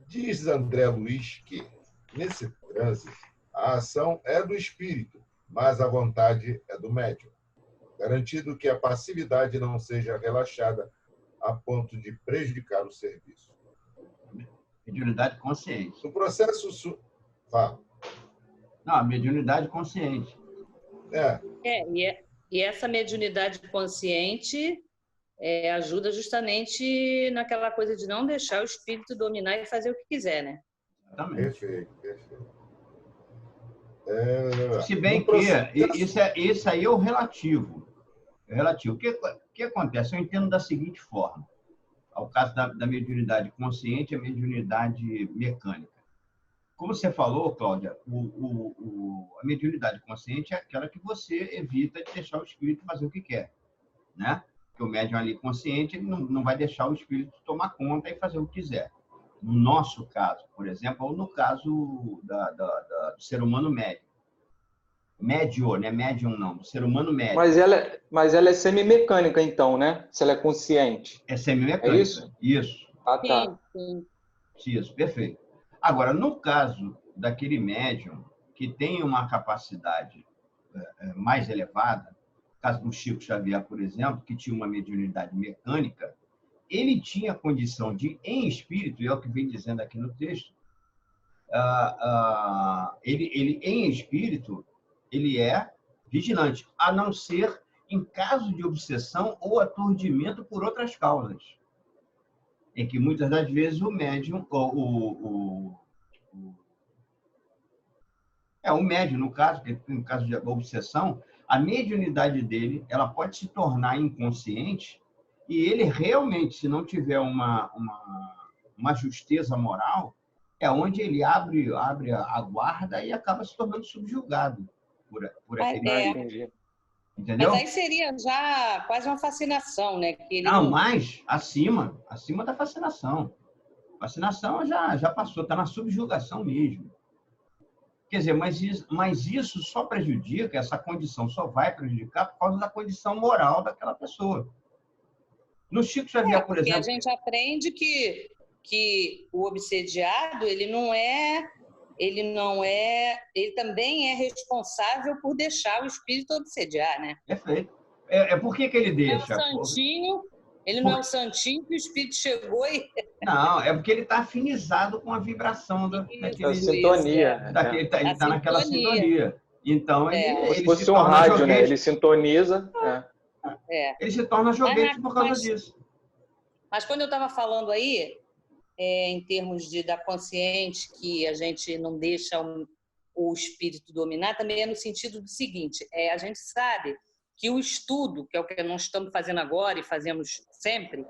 Diz André Luiz que, nesse trânsito, a ação é do espírito, mas a vontade é do médium, garantido que a passividade não seja relaxada a ponto de prejudicar o serviço. Mediunidade consciente. No processo... Fala. Não, mediunidade consciente. E essa mediunidade consciente ajuda justamente naquela coisa de não deixar o espírito dominar e fazer o que quiser, né? Exatamente. Perfeito. Se bem que isso aí é o relativo. O que acontece? Eu entendo da seguinte forma. Ao caso da mediunidade consciente e a mediunidade mecânica. Como você falou, Cláudia, a mediunidade consciente é aquela que você evita de deixar o espírito fazer o que quer, né? Porque o médium ali consciente ele não vai deixar o espírito tomar conta e fazer o que quiser. No nosso caso, por exemplo, ou no caso do ser humano médio. Médio, não é médium não, do ser humano médio. Mas ela é semimecânica, então, né? Se ela é consciente. É semimecânica. É isso? Isso. Ah, tá. Sim. Isso, perfeito. Agora, no caso daquele médium que tem uma capacidade mais elevada, no caso do Chico Xavier, por exemplo, que tinha uma mediunidade mecânica, ele tinha condição de, em espírito, e é o que vem dizendo aqui no texto, ele em espírito, ele é vigilante, a não ser em caso de obsessão ou aturdimento por outras causas, em que muitas das vezes o médium, o médium, no caso de obsessão, a mediunidade dele ela pode se tornar inconsciente e ele realmente, se não tiver uma justeza moral, é onde ele abre a guarda e acaba se tornando subjugado por aquele... Entendeu? Mas aí seria já quase uma fascinação, né? Que ele não, mas acima da fascinação. Fascinação já passou, está na subjugação mesmo. Quer dizer, mas isso só prejudica, essa condição só vai prejudicar por causa da condição moral daquela pessoa. No Chico Xavier, por exemplo... a gente aprende que o obsediado, ele também é responsável por deixar o espírito obsediar, né? Perfeito. Por que ele deixa? Não é o santinho que o espírito chegou e... Não, é porque ele está afinizado com a vibração daquele... sintonia. Ele está naquela sintonia. Então, ele se fosse se um torna rádio, joguete. né? Ele sintoniza. Ele se torna joguete por causa disso. Mas quando eu estava falando aí, em termos da consciente, que a gente não deixa o espírito dominar, também é no sentido do seguinte, a gente sabe que o estudo, que é o que nós estamos fazendo agora e fazemos sempre,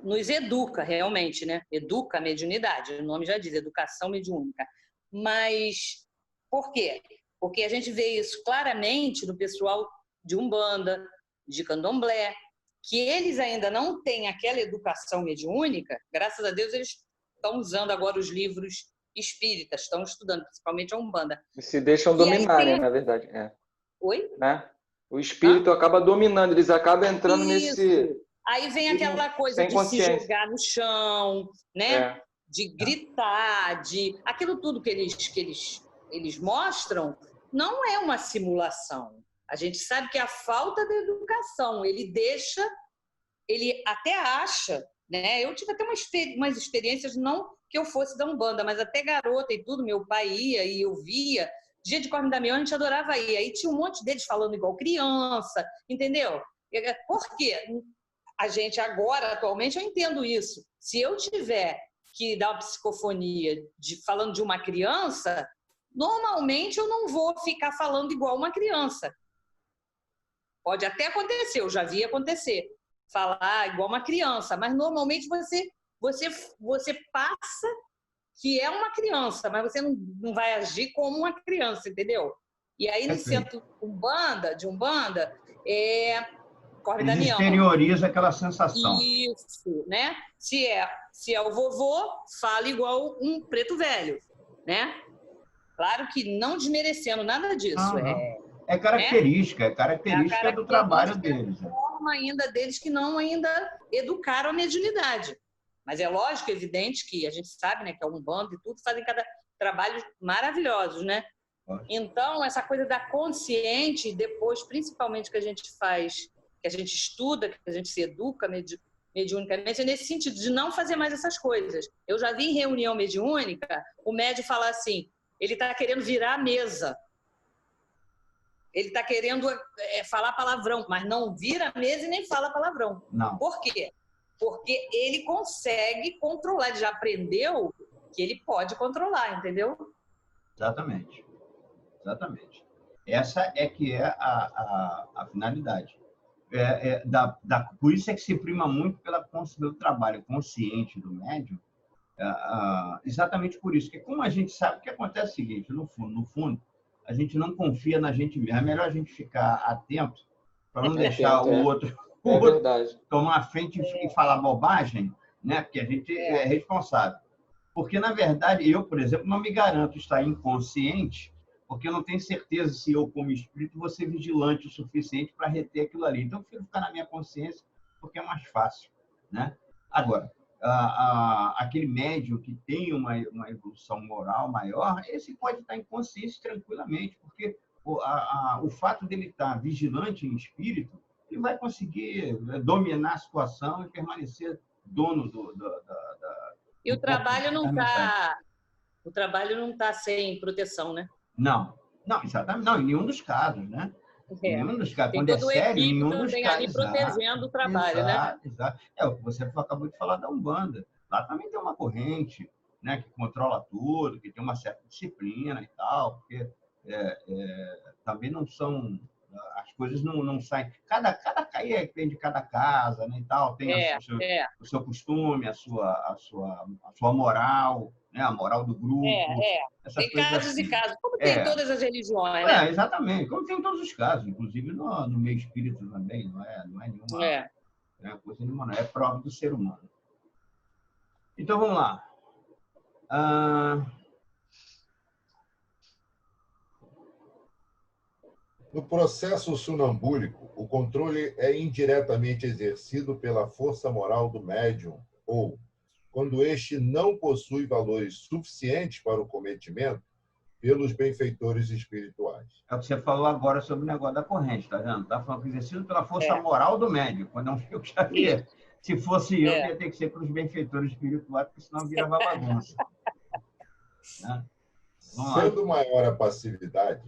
nos educa realmente, né? Educa a mediunidade, o nome já diz, educação mediúnica. Mas por quê? Porque a gente vê isso claramente no pessoal de Umbanda, de Candomblé, que eles ainda não têm aquela educação mediúnica, graças a Deus eles estão usando agora os livros espíritas, estão estudando, principalmente a Umbanda. E se deixam dominar, né, na verdade. Oi? Né? O espírito acaba dominando, eles acabam entrando nesse... Aí vem aquela coisa de se jogar no chão, né? De gritar, aquilo tudo que eles mostram não é uma simulação. A gente sabe que a falta de educação, ele até acha, né? Eu tive até umas experiências, não que eu fosse da Umbanda, mas até garota e tudo, meu pai ia e eu via. Dia de Corme Damião, a gente adorava ir. Aí tinha um monte deles falando igual criança, entendeu? Por quê? A gente agora, atualmente, eu entendo isso. Se eu tiver que dar uma psicofonia falando de uma criança, normalmente eu não vou ficar falando igual uma criança. Pode até acontecer, eu já vi acontecer. Falar igual uma criança, mas normalmente você passa que é uma criança, mas você não vai agir como uma criança, entendeu? E aí, no centro de Umbanda, Corme Damião. Exterioriza aquela sensação. Isso, né? Se é o vovô, fala igual um preto velho, né? Claro que não desmerecendo nada disso. É característica do trabalho deles. É forma ainda deles que não ainda educaram a mediunidade. Mas é lógico, evidente, que a gente sabe, né, que é um bando e tudo, fazem cada trabalho maravilhosos, né? Então, essa coisa da consciente, depois, principalmente, que a gente faz, que a gente estuda, que a gente se educa mediunicamente, é nesse sentido de não fazer mais essas coisas. Eu já vi em reunião mediúnica o médium falar assim, ele está querendo virar a mesa. Ele está querendo falar palavrão, mas não vira a mesa e nem fala palavrão. Não. Por quê? Porque ele consegue controlar, ele já aprendeu que ele pode controlar, entendeu? Exatamente. Exatamente. Essa é que é a finalidade. Por isso é que se prima muito pelo trabalho consciente do médium, exatamente por isso. Porque como a gente sabe, o que acontece é o seguinte, no fundo, a gente não confia na gente mesmo. É melhor a gente ficar atento para não deixar o outro tomar a frente e falar bobagem, né? Porque a gente é responsável. Porque, na verdade, eu, por exemplo, não me garanto estar inconsciente, porque eu não tenho certeza se eu, como espírito, vou ser vigilante o suficiente para reter aquilo ali. Então, eu prefiro ficar na minha consciência, porque é mais fácil, né? Agora, aquele médium que tem uma evolução moral maior, esse pode estar inconsciente tranquilamente, porque o fato dele estar vigilante em espírito, ele vai conseguir dominar a situação e permanecer dono E o trabalho não está sem proteção, né? Não, exatamente. Não, em nenhum dos casos, né? Nenhum dos casos. Tem Quando todo é sério, nenhum dos também casos. ali protegendo o trabalho, né? Exato. O que você acabou de falar da Umbanda. Lá também tem uma corrente, né, que controla tudo, que tem uma certa disciplina e tal, porque também não são... As coisas não saem... Cada caía depende de cada casa, né, e tal, tem o seu costume, a sua moral, né, a moral do grupo. Tem casos assim. E casos, como tem em todas as religiões, né? Exatamente, como tem em todos os casos, inclusive no meio espírita também, não é nenhuma coisa nenhuma, não é próprio do ser humano. Então, vamos lá. No processo sonambúlico, o controle é indiretamente exercido pela força moral do médium ou, quando este não possui valores suficientes para o cometimento, pelos benfeitores espirituais. É o que você falou agora sobre o negócio da corrente, tá vendo? Tá falando que exercido pela força moral do médium, quando é um Chico Xavier. Se fosse eu, ia ter que ser pelos benfeitores espirituais, porque senão virava bagunça. Né? Sendo maior a passividade,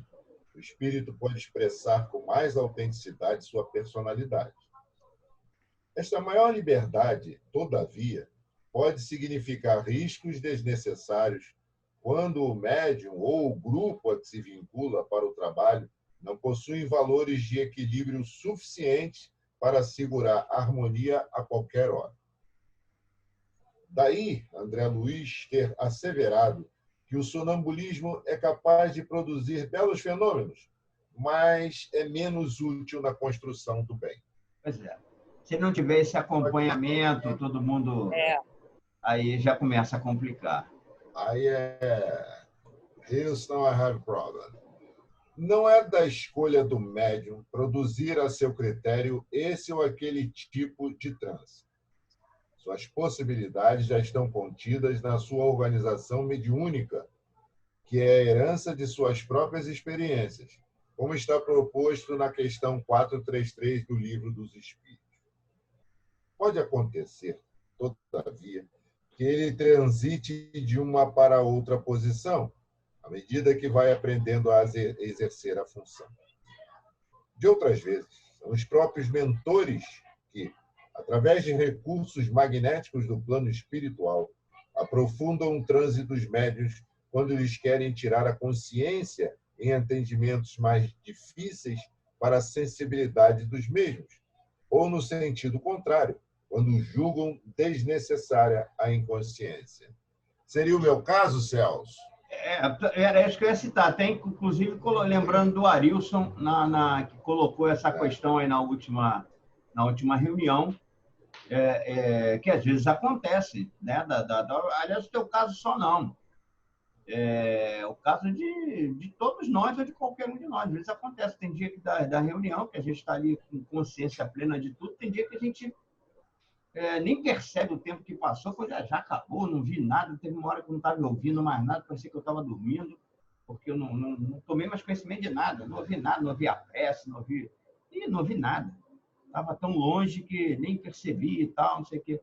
o espírito pode expressar com mais autenticidade sua personalidade. Esta maior liberdade, todavia, pode significar riscos desnecessários quando o médium ou o grupo a que se vincula para o trabalho não possuem valores de equilíbrio suficientes para assegurar harmonia a qualquer hora. Daí, André Luiz ter asseverado que o sonambulismo é capaz de produzir belos fenômenos, mas é menos útil na construção do bem. Pois é. Se não tiver esse acompanhamento, todo mundo... Aí já começa a complicar. Aí Houston, I have a problem. Não é da escolha do médium produzir a seu critério esse ou aquele tipo de transe. Suas possibilidades já estão contidas na sua organização mediúnica, que é a herança de suas próprias experiências, como está proposto na questão 433 do Livro dos Espíritos. Pode acontecer, todavia, que ele transite de uma para outra posição, à medida que vai aprendendo a exercer a função. De outras vezes, são os próprios mentores que, através de recursos magnéticos do plano espiritual, aprofundam o transe dos médiuns quando eles querem tirar a consciência em entendimentos mais difíceis para a sensibilidade dos mesmos, ou no sentido contrário, quando julgam desnecessária a inconsciência. Seria o meu caso, Celso? Era isso que eu ia citar. Tem, inclusive, lembrando do Arilson, que colocou essa questão aí na última reunião, que às vezes acontece, né? Aliás, o teu caso só não. O caso de todos nós ou de qualquer um de nós. Às vezes acontece. Tem dia que da reunião, que a gente está ali com consciência plena de tudo, tem dia que a gente nem percebe o tempo que passou, pois já acabou, não vi nada, teve uma hora que eu não estava ouvindo mais nada, parecia que eu estava dormindo, porque eu não tomei mais conhecimento de nada, não ouvi nada, não ouvi a prece, não ouvi nada. Estava tão longe que nem percebi e tal, não sei o quê.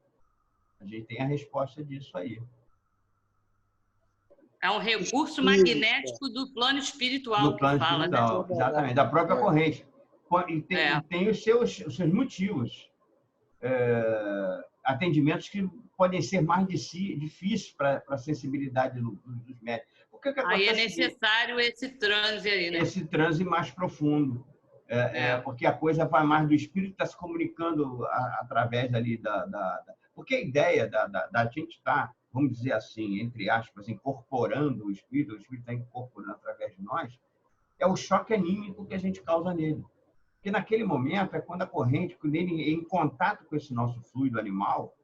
A gente tem a resposta disso aí. É um recurso magnético do plano espiritual do plano que fala, espiritual, né? exatamente, da própria corrente. E tem os seus motivos. Atendimentos que podem ser mais difíceis para a sensibilidade dos médicos. Porque o que Aí é acontece necessário esse transe aí, né? esse transe mais profundo. Porque a coisa vai mais do espírito, está se comunicando através ali Porque a ideia da gente estar, vamos dizer assim, entre aspas, incorporando o espírito está incorporando através de nós, é o choque anímico que a gente causa nele. Porque naquele momento é quando a corrente, quando ele é em contato com esse nosso fluido animal,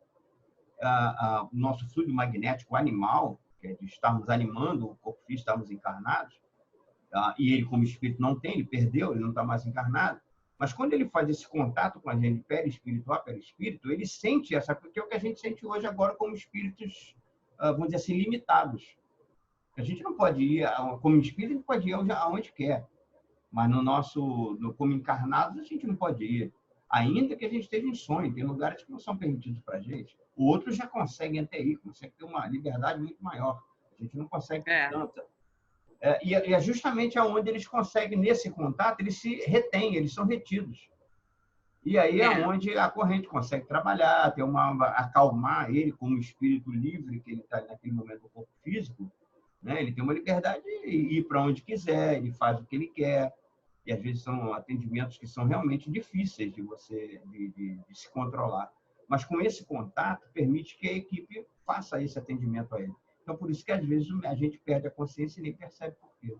o nosso fluido magnético animal, que é de estarmos animando o corpo físico, estarmos encarnados, e ele, como espírito, não tem, ele perdeu, ele não está mais encarnado. Mas quando ele faz esse contato com a gente, perispiritual, perispírito, ele sente porque é o que a gente sente hoje agora como espíritos, vamos dizer assim, limitados. A gente não pode ir, como espírito, a gente pode ir aonde quer. Mas como encarnados, a gente não pode ir. Ainda que a gente esteja em sonho, tem lugares que não são permitidos para a gente. Outros já conseguem até ir, conseguem ter uma liberdade muito maior. A gente não consegue ter tanta. E é justamente aonde eles conseguem, nesse contato, eles se retêm, eles são retidos. E aí é onde a corrente consegue trabalhar, acalmar ele como espírito livre, que ele está naquele momento do corpo físico, né? Ele tem uma liberdade de ir para onde quiser, ele faz o que ele quer. E às vezes são atendimentos que são realmente difíceis de se controlar. Mas com esse contato, permite que a equipe faça esse atendimento a ele. Então, por isso que às vezes a gente perde a consciência e nem percebe por quê.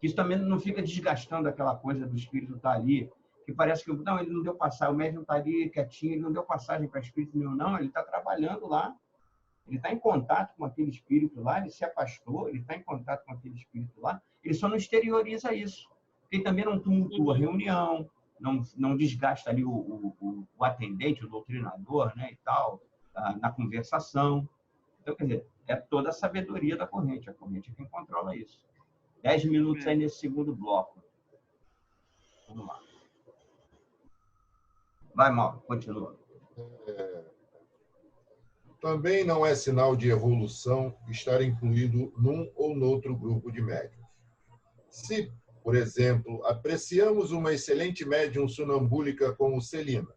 Isso também não fica desgastando aquela coisa do espírito estar ali, que parece que não, ele não deu passagem, o médium está ali quietinho, ele não deu passagem para espírito nenhum, não, ele está trabalhando lá, ele está em contato com aquele espírito lá, ele se afastou, ele está em contato com aquele espírito lá, ele só não exterioriza isso. Ele também não tumultua a reunião, não desgasta ali o atendente, o doutrinador, né, e tal, na conversação. Então, quer dizer, é toda a sabedoria da corrente. A corrente é quem controla isso. 10 minutos aí nesse segundo bloco. Vamos lá. Vai, Mauro, continua. Também não é sinal de evolução estar incluído num ou noutro grupo de médiuns. Se, por exemplo, apreciamos uma excelente médium sonambúlica como Celina,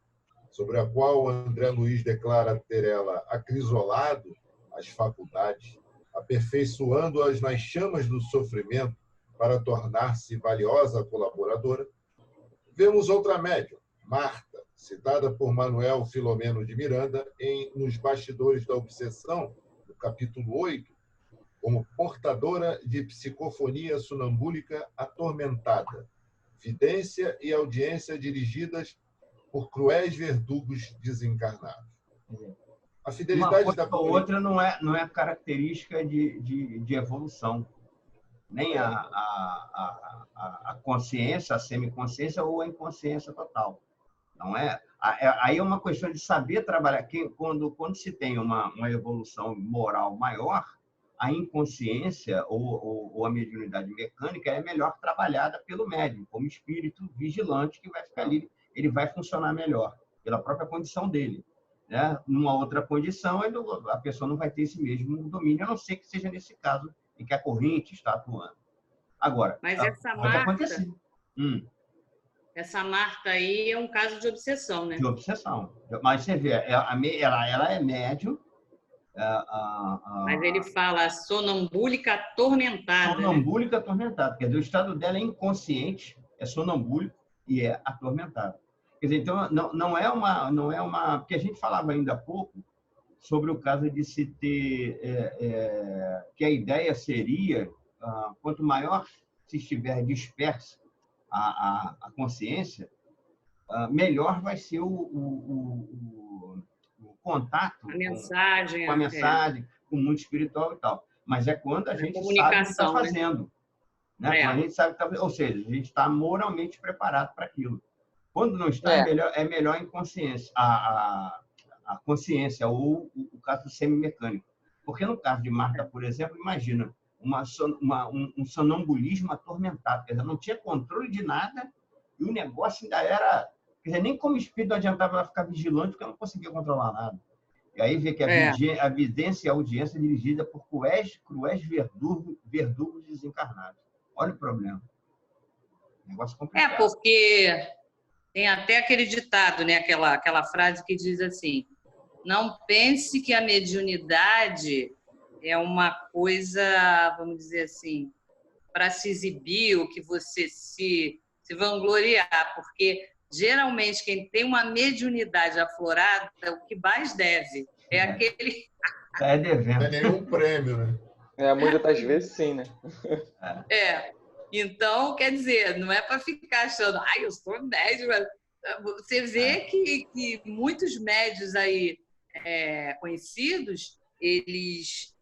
sobre a qual André Luiz declara ter ela acrisolado as faculdades, aperfeiçoando-as nas chamas do sofrimento para tornar-se valiosa colaboradora, vemos outra médium, Marta, citada por Manuel Filomeno de Miranda Nos Bastidores da Obsessão, no capítulo 8, como portadora de psicofonia sonambúlica atormentada, vidência e audiência dirigidas por cruéis verdugos desencarnados. A fidelidade uma coisa ou outra não é característica de evolução. Nem a consciência, a semiconsciência ou a inconsciência total. Não é? Aí é uma questão de saber trabalhar. Quando se tem uma evolução moral maior, a inconsciência ou a mediunidade mecânica é melhor trabalhada pelo médium, como espírito vigilante que vai ficar ali, ele vai funcionar melhor, pela própria condição dele. Né? Numa outra condição, a pessoa não vai ter esse mesmo domínio, a não ser que seja nesse caso em que a corrente está atuando. Agora, mas essa Marta aí é um caso de obsessão, né? De obsessão. Mas você vê, ela é médium. Mas ele fala sonambúlica atormentada. Sonambúlica atormentada. Quer dizer, o estado dela é inconsciente, é sonambúlico e é atormentada. Quer dizer, então, não é uma... Porque a gente falava ainda há pouco sobre o caso de se ter... que a ideia seria, quanto maior se estiver dispersa a consciência, melhor vai ser o contato a mensagem, com a mensagem, com o mundo espiritual e tal. Mas é quando a gente sabe o que está fazendo. Né? Quando a gente sabe que está fazendo. Ou seja, a gente está moralmente preparado para aquilo. Quando não está, é melhor a inconsciência, a consciência, ou o caso semimecânico. Porque no caso de Marta, por exemplo, imagina um sonambulismo atormentado. Quer dizer, não tinha controle de nada e o negócio ainda era... Quer dizer, nem como espírito não adiantava ela ficar vigilante, porque ela não conseguia controlar nada. E aí vê que a vidência e a audiência é dirigida por cruéis verdugos desencarnados. Olha o problema. Negócio complicado. Porque tem até aquele ditado, né? Aquela frase que diz assim: não pense que a mediunidade é uma coisa, vamos dizer assim, para se exibir, ou que você se vangloriar, porque geralmente quem tem uma mediunidade aflorada, o que mais deve é aquele... É devendo. Não é nenhum prêmio, né? Muitas das vezes sim, né? Então, quer dizer, não é para ficar achando, eu sou médium. Você vê que muitos médios aí conhecidos, eles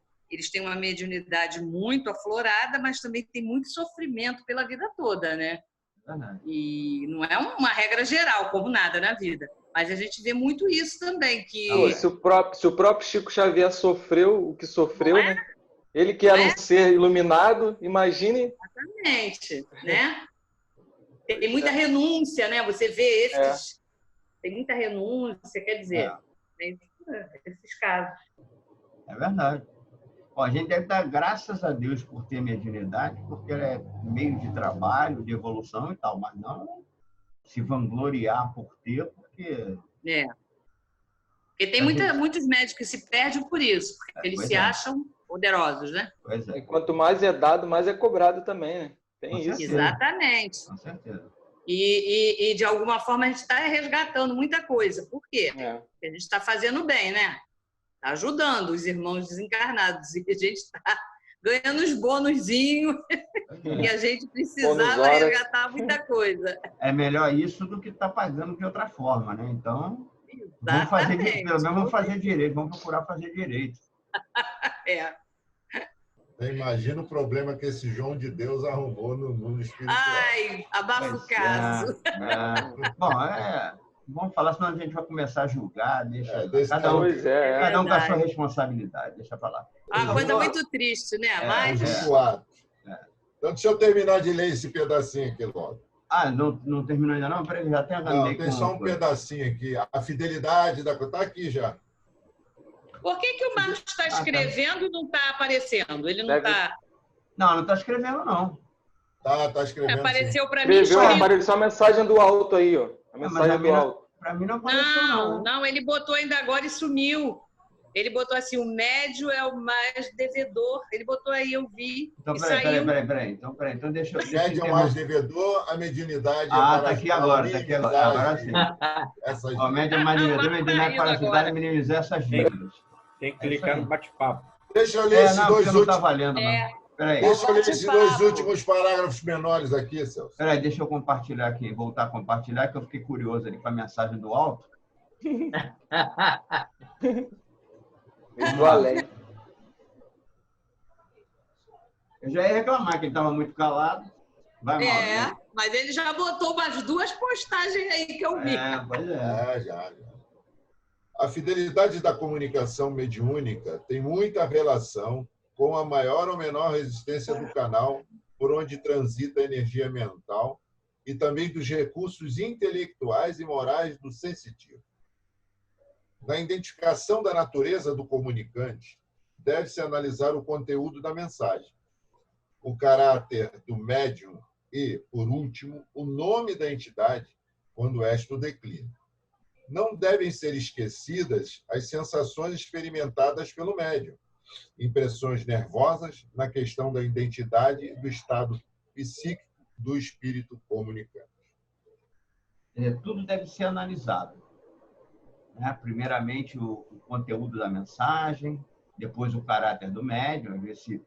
têm uma mediunidade muito aflorada, mas também tem muito sofrimento pela vida toda, né? E não é uma regra geral, como nada na vida. Mas a gente vê muito isso também. Se o próprio Chico Xavier sofreu o que sofreu, né? Ele que era um ser iluminado, imagine... Exatamente, né? Tem muita renúncia, né? Você vê esses... Tem muita renúncia, quer dizer, esses casos. É verdade. A gente deve dar graças a Deus por ter mediunidade, porque ela é meio de trabalho, de evolução e tal, mas não se vangloriar por ter, porque... Porque tem muitos médicos que se perdem por isso, porque eles se acham poderosos, né? Pois é. E quanto mais é dado, mais é cobrado também, né? Tem isso. Exatamente. Com certeza. E de alguma forma, a gente está resgatando muita coisa. Por quê? Porque a gente está fazendo bem, né? Está ajudando os irmãos desencarnados. E a gente está ganhando uns bônusinhos e a gente precisava resgatar muita coisa. É melhor isso do que estar pagando de outra forma, né? Então, vamos fazer, pelo menos vamos fazer direito, vamos procurar fazer direito. Imagina o problema que esse João de Deus arrumou no mundo espiritual. Abafa o caso. Bom, vamos falar, senão a gente vai começar a julgar. Cada um com a sua responsabilidade, deixa pra lá. Uma coisa muito triste, né? Mas... Então, deixa eu terminar de ler esse pedacinho aqui logo. Não terminou ainda não? Peraí, já até não, tem só um pedacinho aqui. A fidelidade da... Está aqui já. Por que o Marcos está escrevendo e não está aparecendo? Ele não está... Não está escrevendo, não. Tá escrevendo. Apareceu para mim. Apareceu a mensagem do alto aí, ó. A mensagem do alto. Para mim não apareceu, não. Não, ele botou ainda agora e sumiu. Ele botou assim, o médio é o mais devedor. Ele botou aí, eu vi. Então, peraí. Então, deixa eu... O médio é o mais devedor, a mediunidade tá aqui agora. Agora sim. O médio é o mais devedor, a mediunidade para ajudar a minimizar essas dívidas. Tem que clicar no bate-papo. Deixa eu ler esses dois últimos... não está valendo, não. Peraí. Deixa eu ler esses dois últimos parágrafos menores aqui, Celso. Peraí, deixa eu compartilhar aqui, voltar a compartilhar, que eu fiquei curioso ali com a mensagem do alto. Eu já ia reclamar que ele estava muito calado. Vai mal, né? Mas ele já botou umas 2 postagens aí que eu vi. Pois é. Já. A fidelidade da comunicação mediúnica tem muita relação com a maior ou menor resistência do canal por onde transita a energia mental e também dos recursos intelectuais e morais do sensitivo. Na identificação da natureza do comunicante, deve-se analisar o conteúdo da mensagem, o caráter do médium e, por último, o nome da entidade quando esta o declina. Não devem ser esquecidas as sensações experimentadas pelo médium, impressões nervosas na questão da identidade e do estado psíquico do espírito comunicante. Tudo deve ser analisado. Primeiramente, o conteúdo da mensagem, depois o caráter do médium, ver se...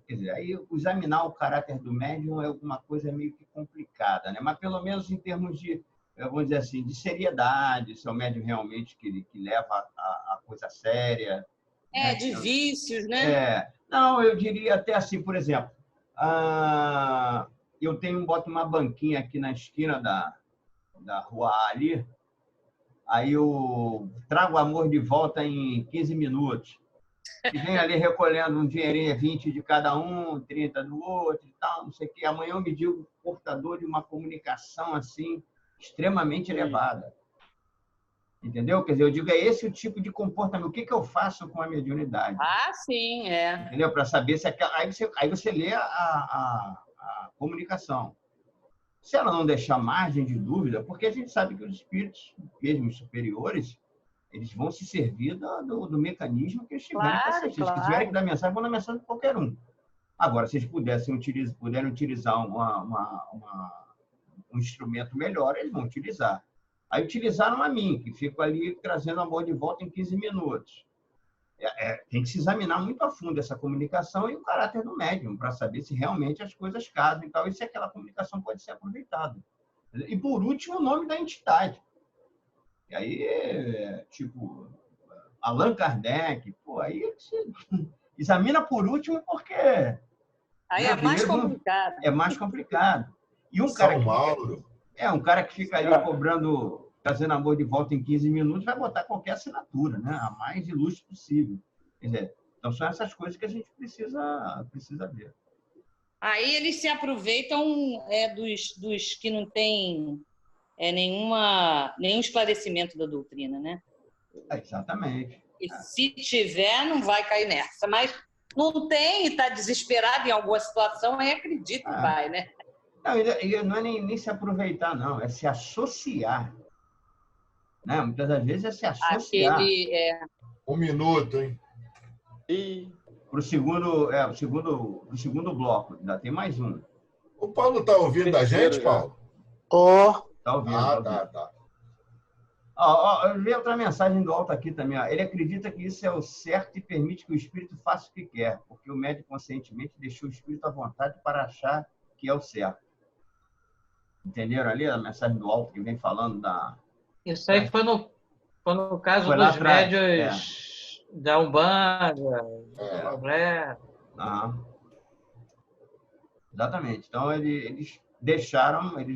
quer dizer, aí examinar o caráter do médium é alguma coisa meio que complicada, né? Mas pelo menos em termos de, vamos dizer assim, de seriedade, se é o médium realmente que leva a coisa séria. De vícios, né? Não, eu diria até assim, por exemplo, eu boto uma banquinha aqui na esquina da rua ali, aí eu trago o amor de volta em 15 minutos. E vem ali recolhendo um dinheirinho, 20 de cada um, 30 do outro e tal, não sei o quê. Amanhã eu me digo portador de uma comunicação assim extremamente elevada. Entendeu? Quer dizer, eu digo, é esse o tipo de comportamento. O que eu faço com a mediunidade? Ah, sim, é. Entendeu? Para saber se aquela... Aí você lê a comunicação. Se ela não deixar margem de dúvida, porque a gente sabe que os espíritos, mesmo os superiores, eles vão se servir do mecanismo que eles tiverem para ser. Se eles tiverem que dar mensagem, vão dar mensagem para qualquer um. Agora, se eles puderem utilizar um instrumento melhor, eles vão utilizar. Aí utilizaram a mim, que fico ali trazendo amor de volta em 15 minutos. Tem que se examinar muito a fundo essa comunicação e o caráter do médium, para saber se realmente as coisas casam e tal, e se aquela comunicação pode ser aproveitada. E, por último, o nome da entidade. E aí, tipo, Allan Kardec, pô, aí você examina por último porque... Aí é mais complicado. É mais complicado. E um São cara Mauro. um cara que fica ali cobrando, trazendo amor de volta em 15 minutos, vai botar qualquer assinatura, né? A mais ilustre possível. Quer dizer, então são essas coisas que a gente precisa ver. Aí eles se aproveitam dos que não têm nenhum esclarecimento da doutrina, né? Exatamente. E se tiver, não vai cair nessa. Mas não tem e está desesperado em alguma situação, aí acredita que vai, né? Não é nem se aproveitar, não. É se associar. Né? Muitas das vezes é se associar. Um minuto, hein? Para o segundo bloco. Ainda tem mais um. O Paulo está ouvindo a gente, Paulo? Tá ouvindo. Tá. Eu vi outra mensagem do alto aqui também. Ó. Ele acredita que isso é o certo e permite que o espírito faça o que quer, porque o médium conscientemente deixou o espírito à vontade para achar que é o certo. Entenderam ali a mensagem do alto que vem falando da... Isso aí foi no caso dos médios da Umbanda, do Candomblé. Exatamente. Então, eles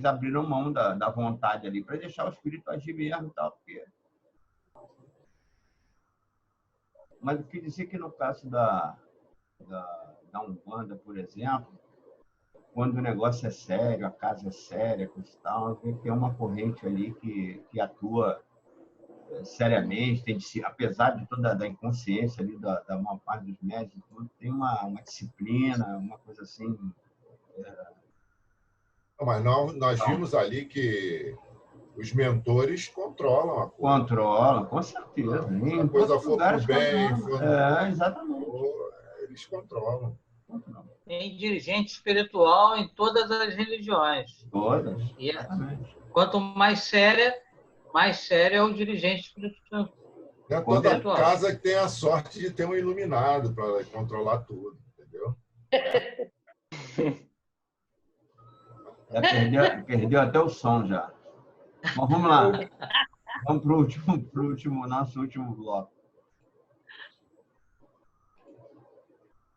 abriram mão da vontade ali para deixar o espírito agir mesmo e tal. Porque... Mas eu queria dizer que no caso da Umbanda, por exemplo, quando o negócio é sério, a casa é séria, coisa e tal, tem uma corrente ali que atua seriamente, apesar de toda a inconsciência ali da maior parte dos médicos, tem uma disciplina, uma coisa assim... Mas nós vimos ali que os mentores controlam a coisa. Controlam, com certeza. Se a coisa for pro bem, exatamente. Eles controlam. Tem dirigente espiritual em todas as religiões. Todas. E quanto mais séria é o dirigente espiritual. Não é toda casa que tem a sorte de ter um iluminado para controlar tudo, entendeu? Já perdeu até o som já. Mas vamos lá. Vamos para o nosso último bloco.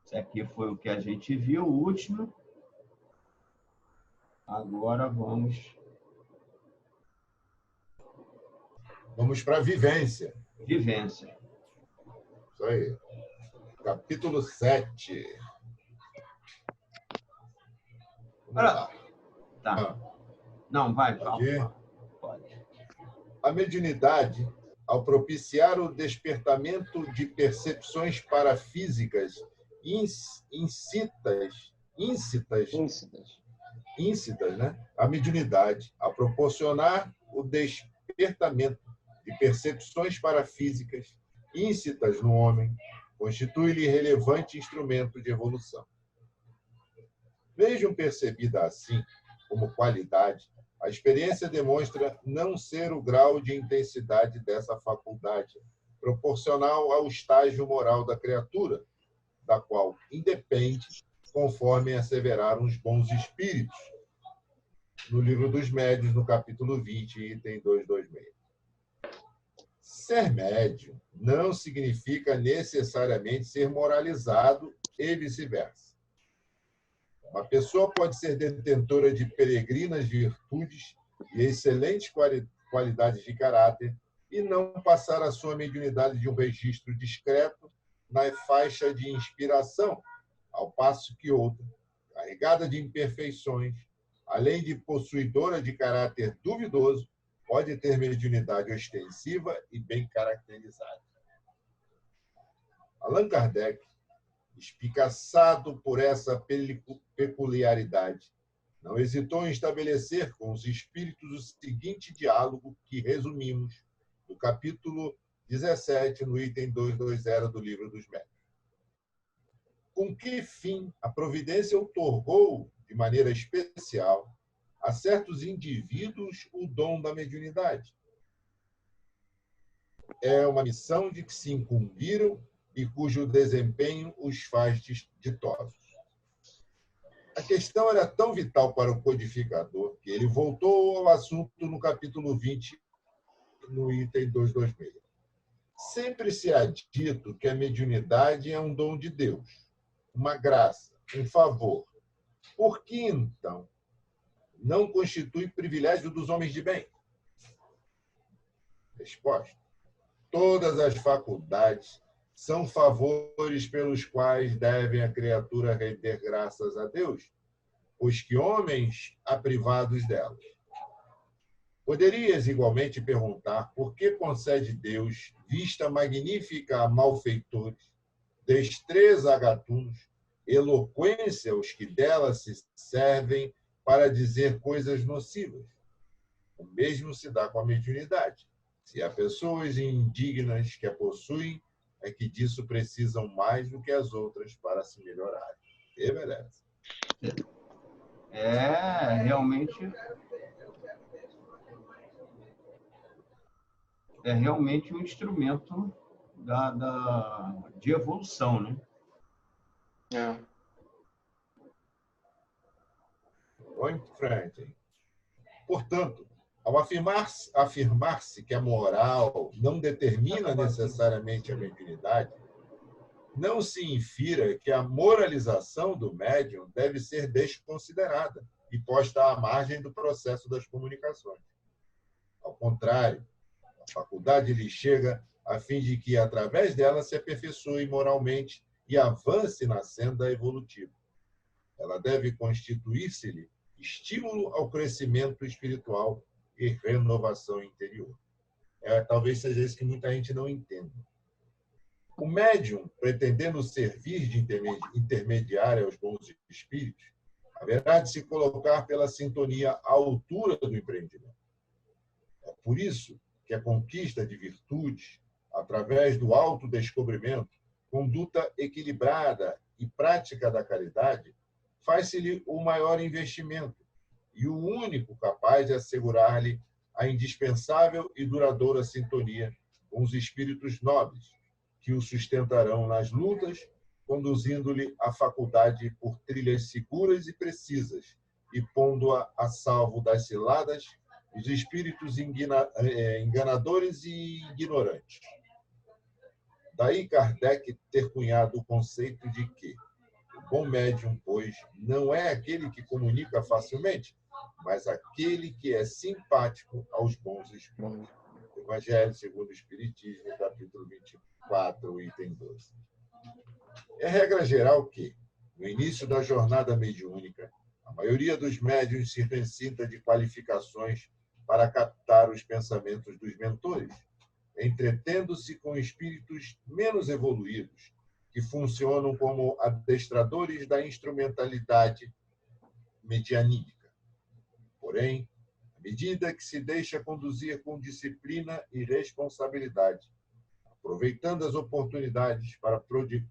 Esse aqui foi o que a gente viu, o último. Agora vamos para a vivência. Vivência. Isso aí. Capítulo 7. Vamos lá. Tá. Não, vai. Pode. A mediunidade, ao propiciar o despertamento de percepções parafísicas íncitas, né? A mediunidade, a proporcionar o despertamento de percepções parafísicas íncitas no homem, constitui-lhe relevante instrumento de evolução. Mesmo percebida assim, como qualidade, a experiência demonstra não ser o grau de intensidade dessa faculdade, proporcional ao estágio moral da criatura, da qual independe, conforme asseveraram os bons espíritos, no Livro dos Médiuns, no capítulo 20, item 226. Ser médium não significa necessariamente ser moralizado e vice-versa. Uma pessoa pode ser detentora de peregrinas virtudes e excelentes qualidades de caráter e não passar a sua mediunidade de um registro discreto na faixa de inspiração, ao passo que outra, carregada de imperfeições, além de possuidora de caráter duvidoso, pode ter mediunidade ostensiva e bem caracterizada. Allan Kardec, espicaçado por essa peculiaridade, não hesitou em estabelecer com os espíritos o seguinte diálogo que resumimos no capítulo 17, no item 220 do Livro dos Médiuns. Com que fim a providência outorgou, de maneira especial, a certos indivíduos o dom da mediunidade? É uma missão de que se incumbiram e cujo desempenho os faz ditosos. A questão era tão vital para o codificador que ele voltou ao assunto no capítulo 20, no item 226. Sempre se há dito que a mediunidade é um dom de Deus, uma graça, um favor. Por que, então, não constitui privilégio dos homens de bem? Resposta: todas as faculdades são favores pelos quais deve a criatura render graças a Deus, pois que homens há privados delas. Poderias igualmente perguntar por que concede Deus vista magnífica a malfeitores, destreza a gatunos, eloquência aos que dela se servem para dizer coisas nocivas. O mesmo se dá com a mediunidade. Se há pessoas indignas que a possuem, é que disso precisam mais do que as outras para se melhorarem. Que beleza. É realmente um instrumento de evolução, né? Point Franklin. Portanto, ao afirmar-se que a moral não determina necessariamente a mediunidade, não se infira que a moralização do médium deve ser desconsiderada e posta à margem do processo das comunicações. Ao contrário, a faculdade lhe chega a fim de que, através dela, se aperfeiçoe moralmente e avance na senda evolutiva. Ela deve constituir-se-lhe estímulo ao crescimento espiritual e renovação interior. Talvez seja isso que muita gente não entende. O médium, pretendendo servir de intermediário aos bons espíritos, haverá de se colocar pela sintonia à altura do empreendimento. É por isso que a conquista de virtudes, através do autodescobrimento, conduta equilibrada e prática da caridade, faz-se-lhe o maior investimento e o único capaz de assegurar-lhe a indispensável e duradoura sintonia com os espíritos nobres, que o sustentarão nas lutas, conduzindo-lhe a faculdade por trilhas seguras e precisas e pondo-a a salvo das ciladas dos espíritos enganadores e ignorantes. Daí Kardec ter cunhado o conceito de que o bom médium, pois, não é aquele que comunica facilmente, mas aquele que é simpático aos bons espíritos. Evangelho segundo o Espiritismo, capítulo 24, item 12. É regra geral que, no início da jornada mediúnica, a maioria dos médiuns se necessita de qualificações para captar os pensamentos dos mentores, entretendo-se com espíritos menos evoluídos, que funcionam como adestradores da instrumentalidade medianímica. Porém, à medida que se deixa conduzir com disciplina e responsabilidade, aproveitando as oportunidades para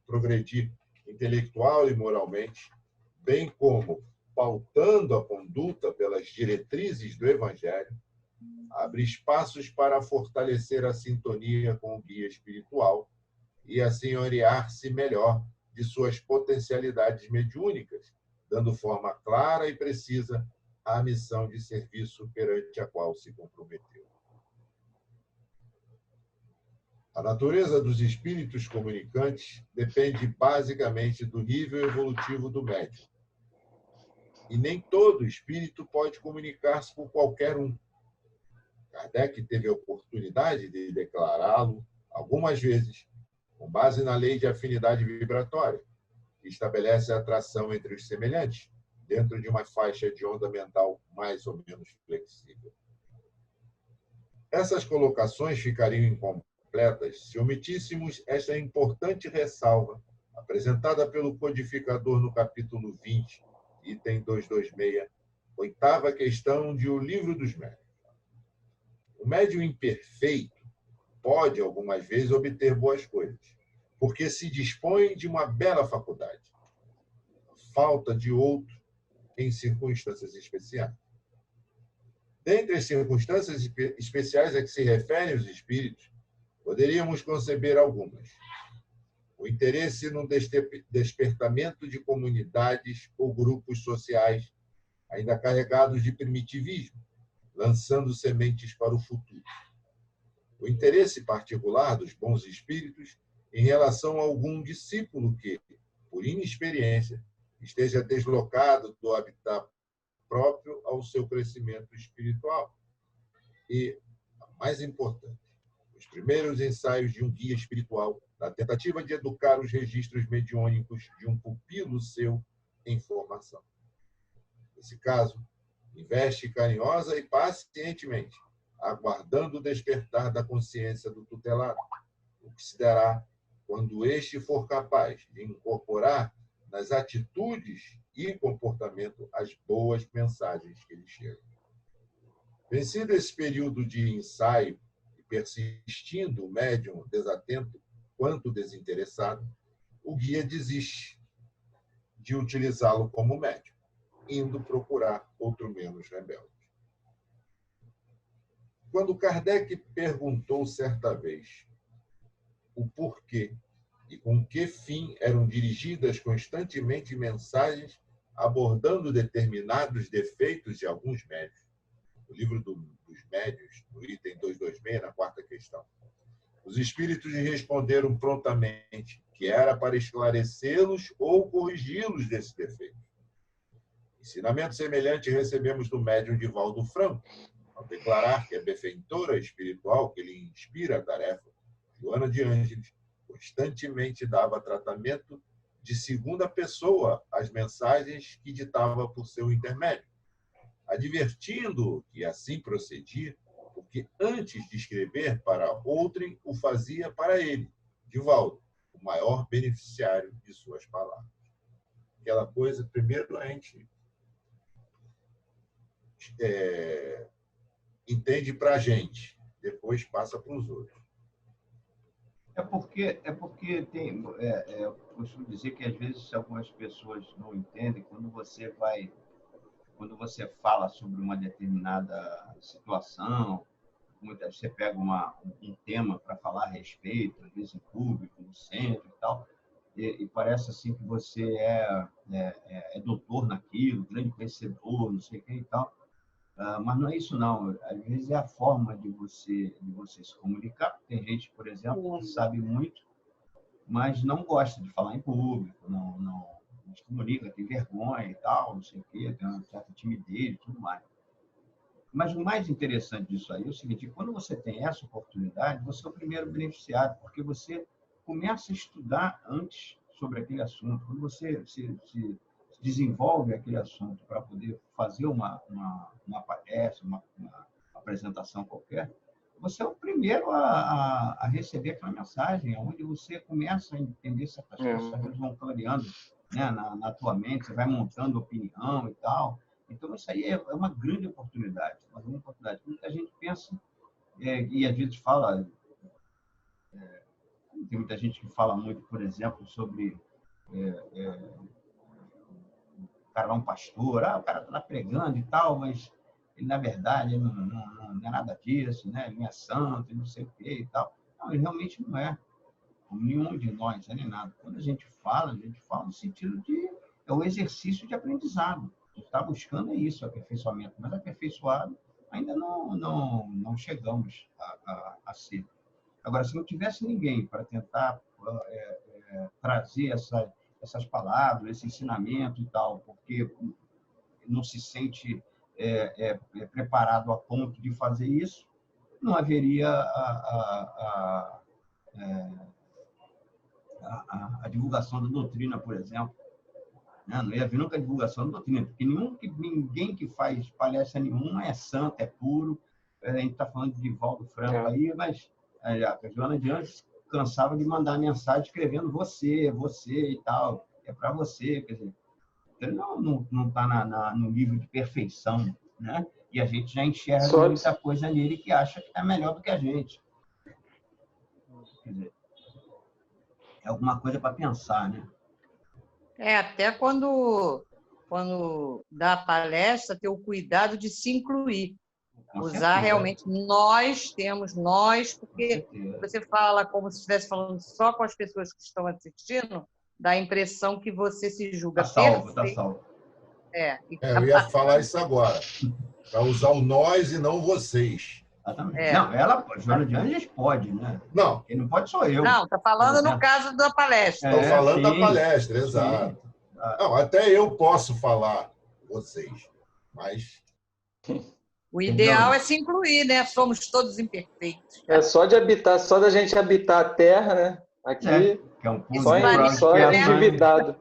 progredir intelectual e moralmente, bem como pautando a conduta pelas diretrizes do Evangelho, abre espaços para fortalecer a sintonia com o guia espiritual e assenhorear-se melhor de suas potencialidades mediúnicas, dando forma clara e precisa à missão de serviço perante a qual se comprometeu. A natureza dos espíritos comunicantes depende basicamente do nível evolutivo do médium. E nem todo espírito pode comunicar-se com qualquer um. Kardec teve a oportunidade de declará-lo algumas vezes, com base na lei de afinidade vibratória, que estabelece a atração entre os semelhantes, dentro de uma faixa de onda mental mais ou menos flexível. Essas colocações ficariam incompletas se omitíssemos esta importante ressalva apresentada pelo codificador no capítulo 20, item 226, oitava questão de O Livro dos Médiuns. O médium imperfeito pode, algumas vezes, obter boas coisas, porque se dispõe de uma bela faculdade. Falta de outro em circunstâncias especiais. Dentre as circunstâncias especiais a que se referem os espíritos, poderíamos conceber algumas. O interesse no despertamento de comunidades ou grupos sociais ainda carregados de primitivismo, lançando sementes para o futuro. O interesse particular dos bons espíritos em relação a algum discípulo que, por inexperiência, esteja deslocado do habitat próprio ao seu crescimento espiritual. E, a mais importante, os primeiros ensaios de um guia espiritual na tentativa de educar os registros mediúnicos de um pupilo seu em formação. Nesse caso, investe carinhosa e pacientemente, aguardando o despertar da consciência do tutelado, o que se dará quando este for capaz de incorporar nas atitudes e comportamento as boas mensagens que lhe chegam. Vencido esse período de ensaio e persistindo o médium desatento quanto desinteressado, o guia desiste de utilizá-lo como médium, indo procurar outro menos rebelde. Quando Kardec perguntou certa vez o porquê e com que fim eram dirigidas constantemente mensagens abordando determinados defeitos de alguns médiuns, o livro dos médiuns, no item 226, na quarta questão, os espíritos lhe responderam prontamente que era para esclarecê-los ou corrigi-los desse defeito. Ensinamento semelhante recebemos do médium Divaldo Franco, ao declarar que a benfeitora espiritual que lhe inspira a tarefa, Joana de Ângeles, constantemente dava tratamento de segunda pessoa às mensagens que ditava por seu intermédio, advertindo que assim procedia, porque antes de escrever para outrem, o fazia para ele, Divaldo, o maior beneficiário de suas palavras. Aquela coisa, primeiro a gente entende para a gente, depois passa para os outros. É porque tem, eu costumo dizer que às vezes algumas pessoas não entendem quando você fala sobre uma determinada situação, muitas vezes você pega um tema para falar a respeito, às vezes em público, no centro e tal, e parece assim que você é doutor naquilo, grande conhecedor, não sei o que e tal. Mas não é isso, não. Às vezes é a forma de você se comunicar. Tem gente, por exemplo, que sabe muito, mas não gosta de falar em público, não se comunica, tem vergonha e tal, não sei o quê, tem uma certa timidez e tudo mais. Mas o mais interessante disso aí é o seguinte: quando você tem essa oportunidade, você é o primeiro beneficiário, porque você começa a estudar antes sobre aquele assunto. Quando você se desenvolve aquele assunto para poder fazer uma palestra, uma apresentação qualquer, você é o primeiro a receber aquela mensagem, onde você começa a entender certas coisas, eles vão clareando, né, na tua mente, você vai montando opinião e tal. Então, isso aí é uma grande oportunidade. Muita gente pensa, e às vezes fala, tem muita gente que fala muito, por exemplo, sobre o cara é um pastor, o cara está lá pregando e tal, mas ele, na verdade, não é nada disso, né? Ele não é santo, não sei o quê e tal. Não, ele realmente não é. Nenhum de nós, nem nada. Quando a gente fala no sentido de... É o exercício de aprendizado. A gente está buscando isso, aperfeiçoamento. Mas aperfeiçoado ainda não chegamos a ser. Agora, se não tivesse ninguém para tentar trazer essas palavras, esse ensinamento e tal, porque não se sente preparado a ponto de fazer isso, não haveria a divulgação da doutrina, por exemplo. Não ia haver nunca a divulgação da doutrina, porque ninguém que faz palestra nenhuma é santo, é puro, A gente está falando de Divaldo Franco aí, mas a Joana de Anjos cansava de mandar mensagem escrevendo você e tal. É para você, quer dizer, ele não está no nível de perfeição, né? E a gente já enxerga muita coisa nele que acha que está melhor do que a gente. Quer dizer, é alguma coisa para pensar, né? Até quando dá a palestra, ter o cuidado de se incluir. Usar realmente nós, porque você fala como se estivesse falando só com as pessoas que estão assistindo, dá a impressão que você se julga perfeito. Tá salvo. Eu ia falar isso agora. Para usar o nós e não vocês. Não, Joana de Anjos pode, né? Não. Quem não pode sou eu. Não, está falando no caso da palestra. Estou falando da palestra, exato. Não, até eu posso falar vocês, mas... O ideal é se incluir, né? Somos todos imperfeitos. Só da gente habitar a Terra, né? Aqui, que é um só endividado.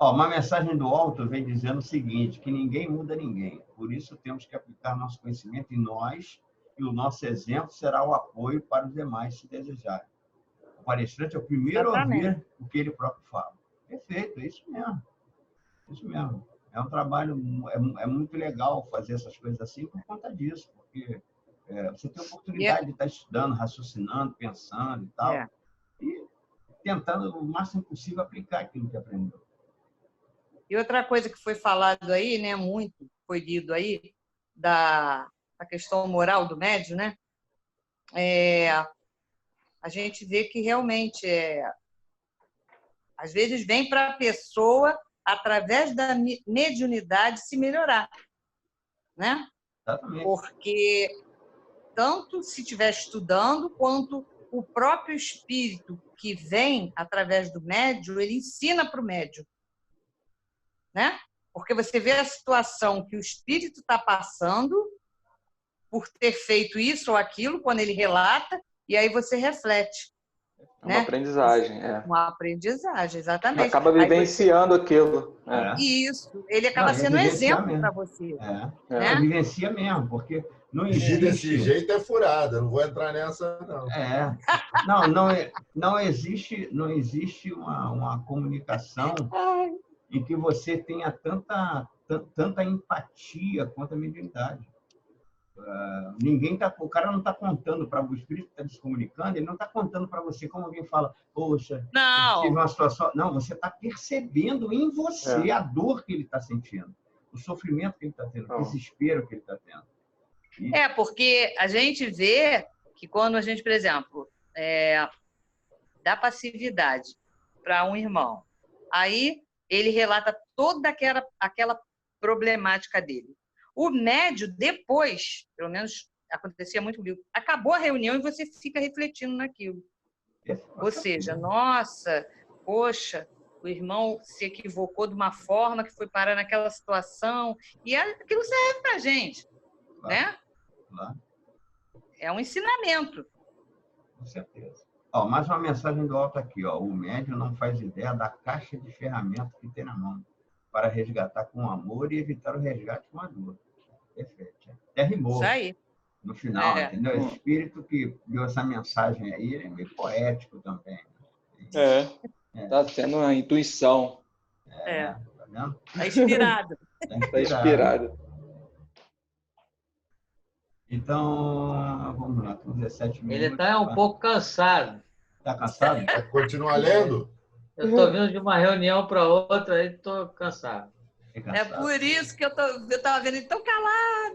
Uma mensagem do alto vem dizendo o seguinte, que ninguém muda ninguém. Por isso, temos que aplicar nosso conhecimento em nós e o nosso exemplo será o apoio para os demais, se desejarem. O palestrante é o primeiro a ouvir o que ele próprio fala. Perfeito, é isso mesmo. Isso mesmo. É um trabalho, é muito legal fazer essas coisas assim por conta disso, porque você tem a oportunidade de estar estudando, raciocinando, pensando e tal, e tentando o máximo possível aplicar aquilo que aprendeu. E outra coisa que foi falado aí, né, muito foi dito aí, da questão moral do médium, né? A gente vê que realmente às vezes vem para a pessoa, através da mediunidade, se melhorar, né? Exatamente. Porque tanto se estiver estudando, quanto o próprio espírito que vem através do médium, ele ensina para o médium, né? Porque você vê a situação que o espírito está passando por ter feito isso ou aquilo, quando ele relata, e aí você reflete. Uma aprendizagem, Uma aprendizagem, exatamente. Acaba vivenciando aquilo. Isso, ele acaba sendo um exemplo para você. Vivencia mesmo, porque não existe... Desse jeito é furada, não vou entrar nessa, não. Não existe uma comunicação em que você tenha tanta empatia quanto a mediunidade. O cara não está contando para o espírito que está se comunicando, ele não está contando para você como alguém fala, poxa, tive uma situação. Não, você está percebendo em você a dor que ele está sentindo, o sofrimento que ele está tendo, o desespero que ele está tendo. Porque a gente vê que quando a gente, por exemplo, dá passividade para um irmão, aí ele relata toda aquela problemática dele. O médium, depois, pelo menos acontecia muito comigo, acabou a reunião e você fica refletindo naquilo. Ou seja, poxa, o irmão se equivocou de uma forma que foi parar naquela situação, e aquilo serve para a gente, né? É um ensinamento. Com certeza. Mais uma mensagem do alto aqui. O médium não faz ideia da caixa de ferramentas que tem na mão para resgatar com amor e evitar o resgate com a dor. Perfeito. Até rimou. Isso aí. No final, entendeu? Esse espírito que deu essa mensagem aí, ele é meio poético também. Está tendo uma intuição. Tá vendo? Está inspirado. Está inspirado. Então, vamos lá, com 17 minutos. Ele está um pouco cansado. Está cansado? Vai continuar lendo? Eu estou vindo de uma reunião para outra, aí estou cansado. É por isso que eu estava vendo ele tão calado.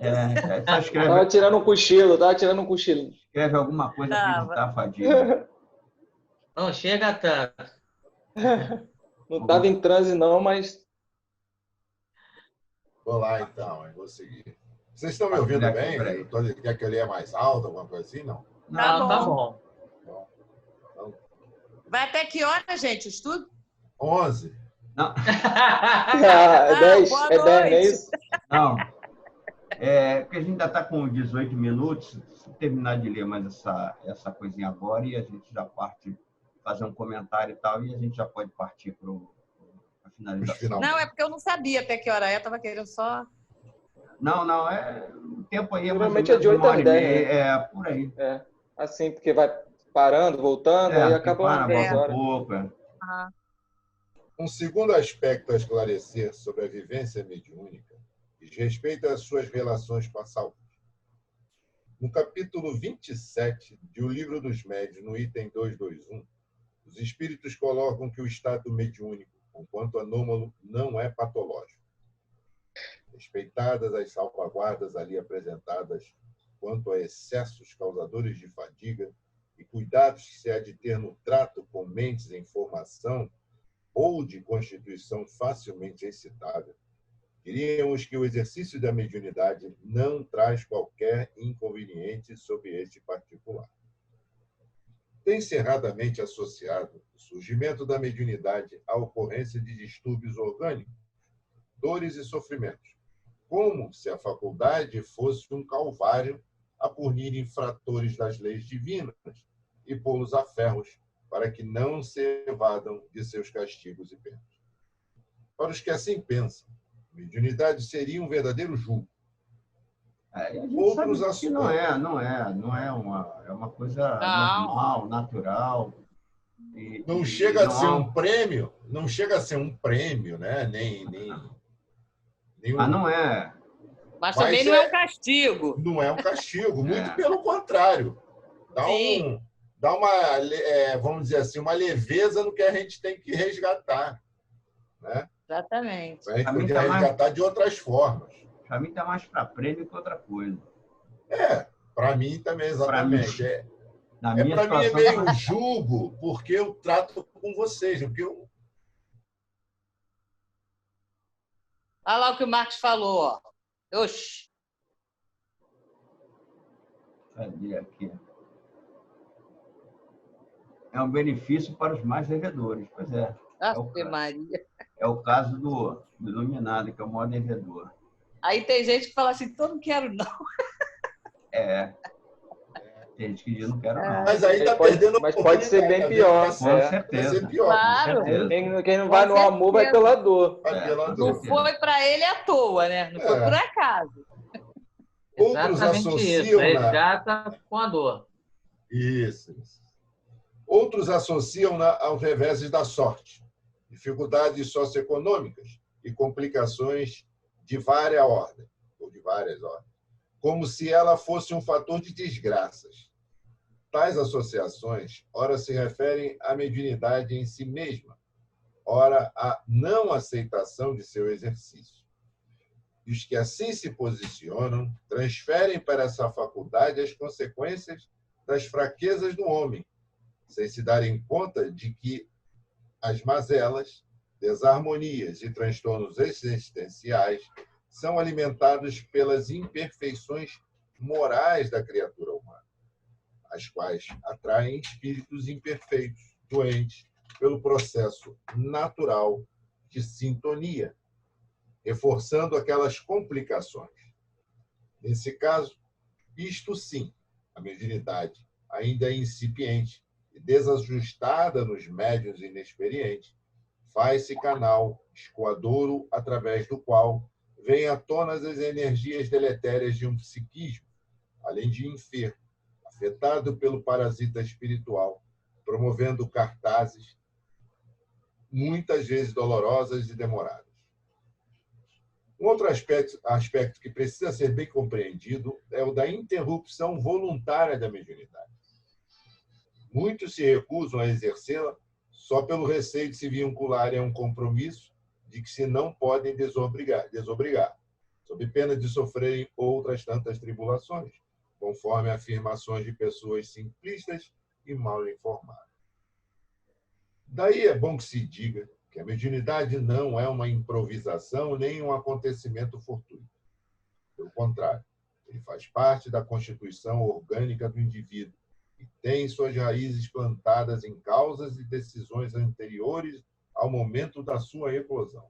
Estava tirando um cochilo, Escreve alguma coisa para evitar a fadiga. Não chega tanto. Não estava em transe, não, mas... Vou lá, então. Eu vou seguir. Vocês estão me ouvindo bem? Quer que eu leia mais alto, alguma coisa assim? Não? Não, tá bom. Vai até que hora, gente, o estudo? 11. Não. 10, boa 10, não é noite. isso? Não. Porque a gente ainda está com 18 minutos. Se terminar de ler mais essa coisinha agora, e a gente já parte fazer um comentário e tal, e a gente já pode partir para a finalização. Não, é porque eu não sabia até que hora é, eu estava querendo só... Não, não, o tempo aí é mais ou Geralmente é de menos 8 1 hora às e 10, meia, né? por aí. É, assim, porque vai parando, voltando, aí Que acaba para, umas 10 volta um horas. pouco. Ah, Um segundo aspecto a esclarecer sobre a vivência mediúnica diz respeito às suas relações com a saúde. No capítulo 27 de O Livro dos Médiuns, no item 221, os espíritos colocam que o estado mediúnico, enquanto anômalo, não é patológico. Respeitadas as salvaguardas ali apresentadas quanto a excessos causadores de fadiga e cuidados que se há de ter no trato com mentes em formação ou de constituição facilmente excitável, diríamos que o exercício da mediunidade não traz qualquer inconveniente sob este particular. Tem-se erradamente associado o surgimento da mediunidade à ocorrência de distúrbios orgânicos, dores e sofrimentos, como se a faculdade fosse um calvário a punir infratores das leis divinas e pô-los a ferros para que não se evadam de seus castigos e penas. Para os que assim pensam, mediunidade seria um verdadeiro julgo. A gente Outros sabe que não é uma coisa Não. normal, natural. Não chega a ser um prêmio, não chega a ser um prêmio, né? Nem Mas não é. Mas também não é um castigo. Não é um castigo, muito pelo contrário. Dá uma, vamos dizer assim, uma leveza no que a gente tem que resgatar, né? Exatamente. A gente podia resgatar de outras formas. Para mim está mais para prêmio que outra coisa. Para mim também, exatamente. Na minha para mim é situação, meio julgo, porque eu trato com vocês. Porque Olha lá o que o Marcos falou. Ó. Oxi. Cadê aqui? É um benefício para os mais devedores. Pois é. Ave Maria. É o caso do iluminado, que é o maior devedor. Aí tem gente que fala assim, então não quero não. Tem gente que diz, não quero não. Mas aí está perdendo. Mas pode ser bem pior. Com certeza. Pode ser pior. Claro. Quem não vai no amor vai pela dor. Não foi para ele à toa, né? Não foi por acaso. Outros associam resgata com a dor. Isso. Outros associam-na aos reveses da sorte, dificuldades socioeconômicas e complicações de várias ordens, como se ela fosse um fator de desgraças. Tais associações, ora se referem à mediunidade em si mesma, ora à não aceitação de seu exercício. E os que assim se posicionam transferem para essa faculdade as consequências das fraquezas do homem, sem se darem conta de que as mazelas, desarmonias e transtornos existenciais são alimentados pelas imperfeições morais da criatura humana, as quais atraem espíritos imperfeitos, doentes, pelo processo natural de sintonia, reforçando aquelas complicações. Nesse caso, isto sim, a mediunidade ainda é incipiente e desajustada nos médiuns inexperientes, faz-se canal escoadouro através do qual vêm à tona as energias deletérias de um psiquismo, além de enfermo, afetado pelo parasita espiritual, promovendo cartazes muitas vezes dolorosas e demoradas. Um outro aspecto que precisa ser bem compreendido é o da interrupção voluntária da mediunidade. Muitos se recusam a exercê-la só pelo receio de se vincularem a um compromisso de que se não podem desobrigar, sob pena de sofrerem outras tantas tribulações, conforme afirmações de pessoas simplistas e mal informadas. Daí é bom que se diga que a mediunidade não é uma improvisação nem um acontecimento fortuito. Pelo contrário, ele faz parte da constituição orgânica do indivíduo e tem suas raízes plantadas em causas e decisões anteriores ao momento da sua eclosão.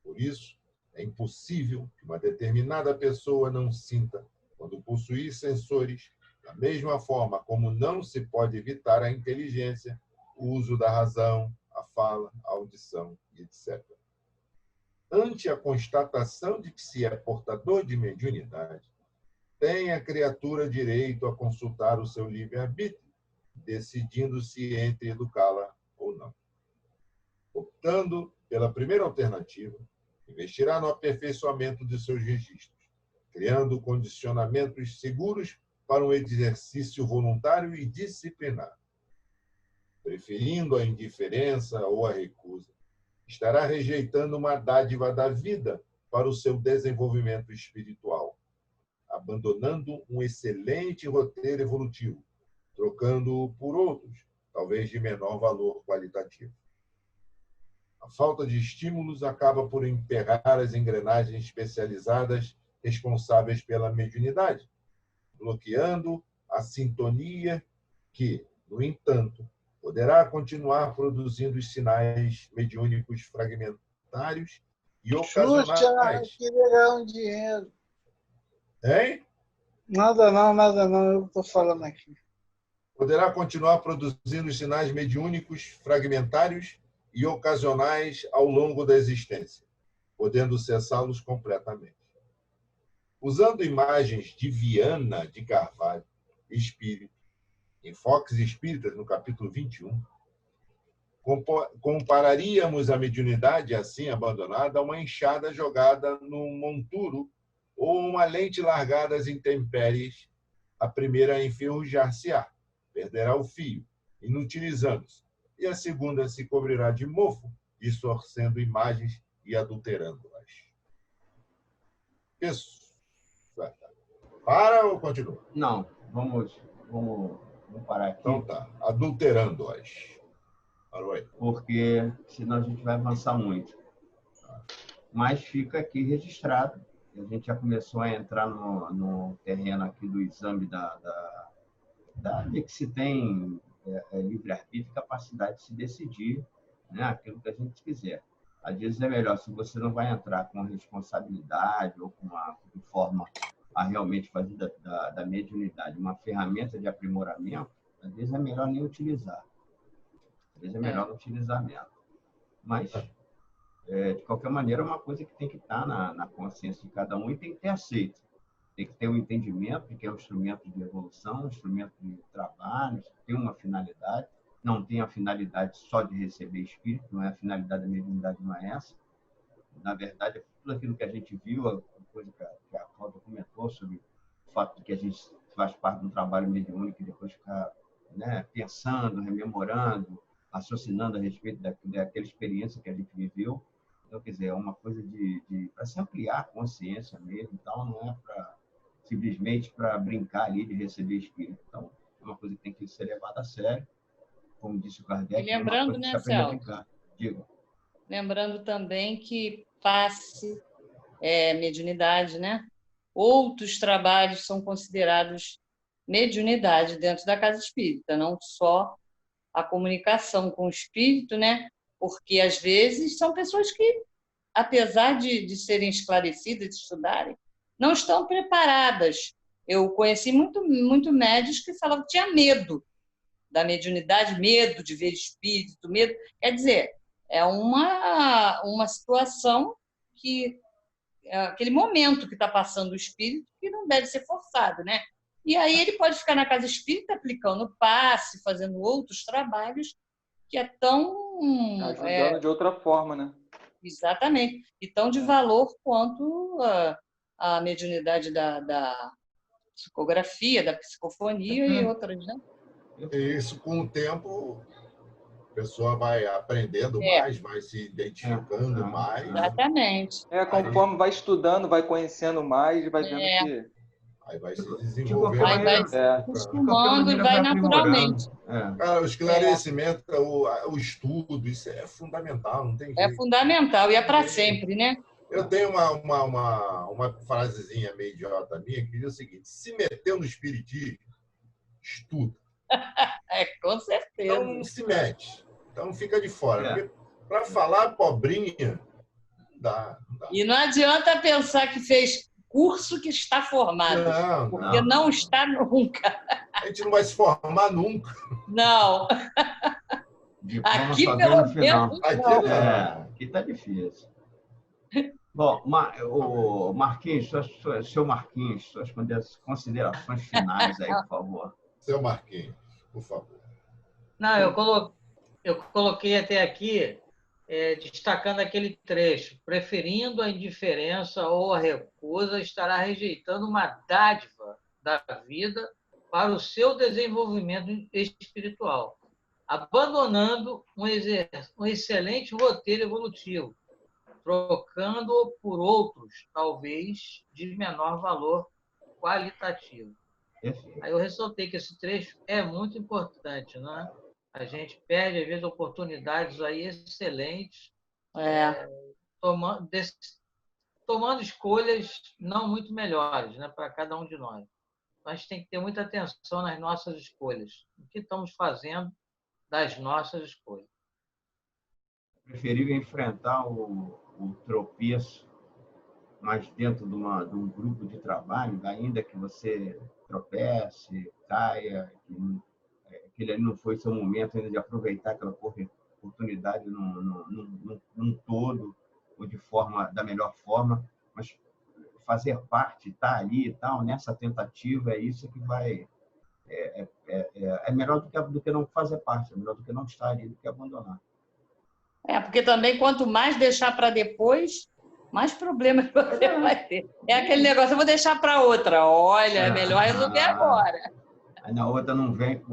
Por isso, é impossível que uma determinada pessoa não sinta, quando possuir sensores, da mesma forma como não se pode evitar a inteligência, o uso da razão, a fala, a audição, etc. ante a constatação de que se é portador de mediunidade, tem a criatura direito a consultar o seu livre-arbítrio, decidindo-se entre educá-la ou não. Optando pela primeira alternativa, investirá no aperfeiçoamento de seus registros, criando condicionamentos seguros para um exercício voluntário e disciplinado. Preferindo a indiferença ou a recusa, estará rejeitando uma dádiva da vida para o seu desenvolvimento espiritual, abandonando um excelente roteiro evolutivo, trocando-o por outros, talvez de menor valor qualitativo. A falta de estímulos acaba por emperrar as engrenagens especializadas responsáveis pela mediunidade, bloqueando a sintonia que, no entanto, poderá continuar produzindo os sinais mediúnicos fragmentários e ocasionais. Xuxa, queria ganhar um dinheiro. Hein? Nada não, eu estou falando aqui. Poderá continuar produzindo os sinais mediúnicos fragmentários e ocasionais ao longo da existência, podendo cessá-los completamente. Usando imagens de Viana de Carvalho, espírito, Enfoques Espíritas, no capítulo 21, compararíamos a mediunidade assim abandonada a uma enxada jogada num monturo ou uma lente largada às intempéries. A primeira enferrujar-se-á, perderá o fio, inutilizando-se, e a segunda se cobrirá de mofo, distorcendo imagens e adulterando-as. Isso. Para ou continua? Não, vamos parar aqui. Então tá, adulterando-as. Parou aí. Porque senão a gente vai avançar muito. Mas fica aqui registrado. A gente já começou a entrar no terreno aqui do exame de que se tem livre-arbítrio e capacidade de se decidir, né, aquilo que a gente quiser. Às vezes é melhor, se você não vai entrar com responsabilidade ou de forma a realmente fazer da mediunidade uma ferramenta de aprimoramento, às vezes é melhor nem utilizar. Às vezes é melhor não utilizar mesmo. Mas, de qualquer maneira, é uma coisa que tem que estar na consciência de cada um e tem que ter aceito. Tem que ter um entendimento de que é um instrumento de evolução, um instrumento de trabalho, tem uma finalidade. Não tem a finalidade só de receber espírito, não é a finalidade da mediunidade, não é essa. Na verdade, é tudo aquilo que a gente viu, a coisa que a Cláudia comentou sobre o fato de que a gente faz parte de um trabalho mediúnico e depois ficar, né, pensando, rememorando, raciocinando a respeito daquela experiência que a gente viveu. Então, quer dizer, é uma coisa para se ampliar a consciência mesmo, então não é simplesmente para brincar ali de receber espírito. Então, é uma coisa que tem que ser levada a sério, como disse o Kardec. E lembrando, né, Celso? Lembrando também que passe, mediunidade, né? Outros trabalhos são considerados mediunidade dentro da casa espírita, não só a comunicação com o espírito, né? Porque, às vezes, são pessoas que, apesar de serem esclarecidas, de estudarem, não estão preparadas. Eu conheci muito médios que falavam que tinha medo da mediunidade, medo de ver espírito, medo. Quer dizer, é uma situação que é aquele momento que está passando o espírito que não deve ser forçado, né? E aí ele pode ficar na casa espírita aplicando passe, fazendo outros trabalhos que é tão... Ajudando de outra forma, né? Exatamente. E tão de valor quanto a mediunidade da psicografia, da psicofonia e outras, né? Isso, com o tempo, a pessoa vai aprendendo mais, vai se identificando mais. Exatamente. Conforme vai estudando, vai conhecendo mais, vai vendo que... Aí vai se desenvolvendo. Aí vai se acostumando e vai naturalmente. Cara, o esclarecimento, o estudo, isso é fundamental, não tem jeito. É fundamental e é para sempre, né? Eu tenho uma frasezinha meio idiota minha que diz o seguinte: se meteu no espiritismo, estuda. Com certeza. Então não se mete. Então fica de fora. Porque para falar pobrinha, não dá. E não adianta pensar que fez curso que está formado. Porque não está nunca. A gente não vai se formar nunca. Não. Aqui pelo menos. Aqui está difícil. Bom, o Marquinhos, seu Marquinhos, suas considerações finais aí, por favor. Seu Marquinhos, por favor. Não, eu coloquei até aqui, destacando aquele trecho. Preferindo a indiferença ou a recusa, estará rejeitando uma dádiva da vida para o seu desenvolvimento espiritual, abandonando um excelente roteiro evolutivo, trocando-o por outros, talvez de menor valor qualitativo. Aí eu ressaltei que esse trecho é muito importante, né? A gente perde, às vezes, oportunidades aí excelentes, tomando escolhas não muito melhores, né, para cada um de nós. Então, a gente tem que ter muita atenção nas nossas escolhas, o que estamos fazendo das nossas escolhas. Preferível enfrentar o tropeço, mas dentro de um grupo de trabalho, ainda que você tropece, caia, que aquele ali não foi seu momento ainda de aproveitar aquela oportunidade num todo, ou da melhor forma, mas fazer parte, estar ali e tal, nessa tentativa, é isso que vai... É melhor do que não fazer parte, é melhor do que não estar ali, do que abandonar. Porque também quanto mais deixar para depois, mais problemas você vai ter. É aquele negócio, eu vou deixar para outra. Olha, é melhor resolver agora. Aí na outra não vem,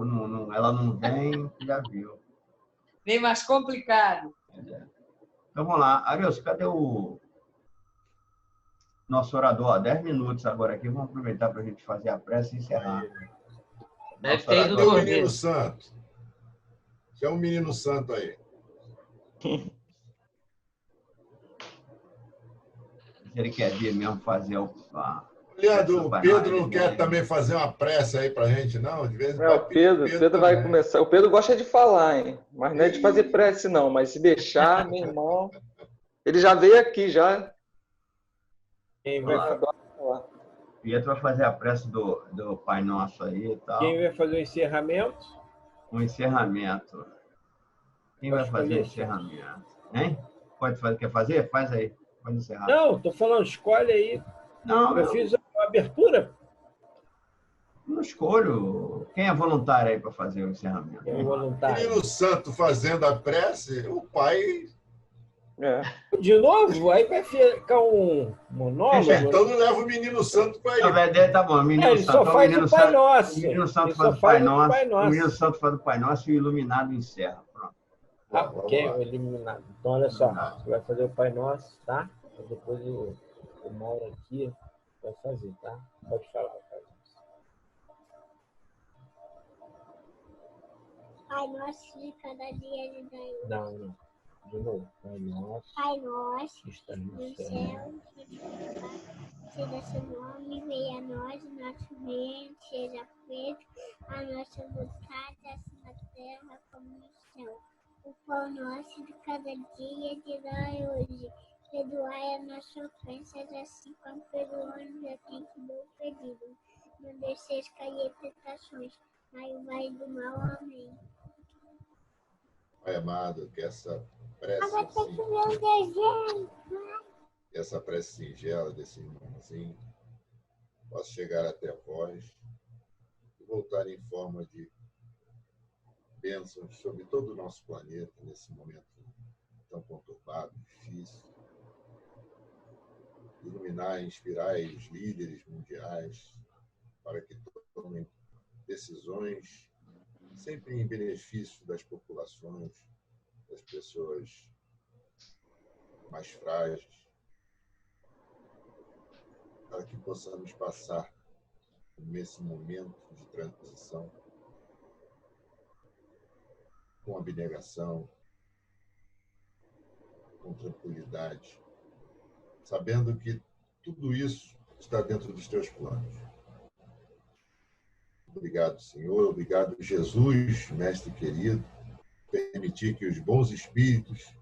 ela não vem, já viu. Bem mais complicado. Então vamos lá. Arius, cadê o nosso orador? 10 minutos agora aqui, vamos aproveitar para a gente fazer a prece e encerrar. Deve ter ido Cadê o dormir. menino santo? Chama o menino santo aí. Se ele quer vir mesmo fazer Leandro, o Pedro não quer também fazer uma prece aí pra gente, não? De vez em quando. Pedro vai começar. O Pedro gosta de falar, hein? Mas não é de fazer prece, não. Mas se deixar, meu irmão. Ele já veio aqui, já. Quem vai falar? Pedro vai fazer a prece do Pai Nosso aí e tal. Quem vai fazer o encerramento? O encerramento. Quem vai fazer o encerramento? Hein? Pode fazer? Quer fazer? Faz aí. Pode encerrar. Não, tô falando, escolhe aí. Não, eu fiz a abertura. Não escolho. Quem é voluntário aí para fazer o encerramento? Quem é voluntário? Menino Santo fazendo a prece, o pai... De novo? Aí vai ficar um monólogo. Então não leva o Menino Santo para ele. Tá bom, ele só faz o Pai Nosso. O Menino Santo faz o Pai Nosso. O Menino Santo faz o Pai Nosso e o Iluminado encerra. Pronto. Porque é o Iluminado. Então, olha só. Você vai fazer o Pai Nosso, tá? Depois o Mauro aqui vai fazer, tá? Pode falar. Pai Nosso de cada dia de daí. Não. De novo. Pai Nosso. Pai Nosso. Que está no céu. Seja seu nome, venha a nós, o nosso reino, seja feito a nossa vontade, assim na terra como no céu. O pão nosso de cada dia de dai hoje. Perdoai a nossa ofensas, assim como perdoamos a quem te deu pedido. Não deixeis cair em tentações, mas o vai do mal. Amém. Pai amado, que essa prece singela desse irmãozinho possa chegar até vós e voltar em forma de bênçãos sobre todo o nosso planeta nesse momento tão conturbado, difícil. Iluminar e inspirar os líderes mundiais para que tomem decisões sempre em benefício das populações, das pessoas mais frágeis, para que possamos passar nesse momento de transição com abnegação, com tranquilidade, sabendo que tudo isso está dentro dos teus planos. Obrigado, Senhor. Obrigado, Jesus, mestre querido, permitir que os bons espíritos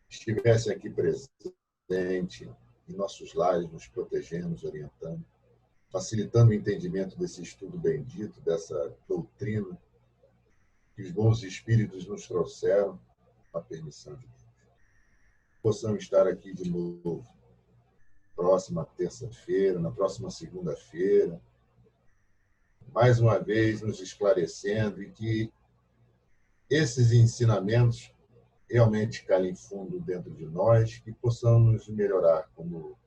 estivessem aqui presentes em nossos lares, nos protegendo, nos orientando, facilitando o entendimento desse estudo bendito, dessa doutrina que os bons espíritos nos trouxeram, com a permissão de Deus. possamos estar aqui de novo, próxima terça-feira, na próxima segunda-feira, mais uma vez nos esclarecendo e que esses ensinamentos realmente calem fundo dentro de nós, que possamos melhorar como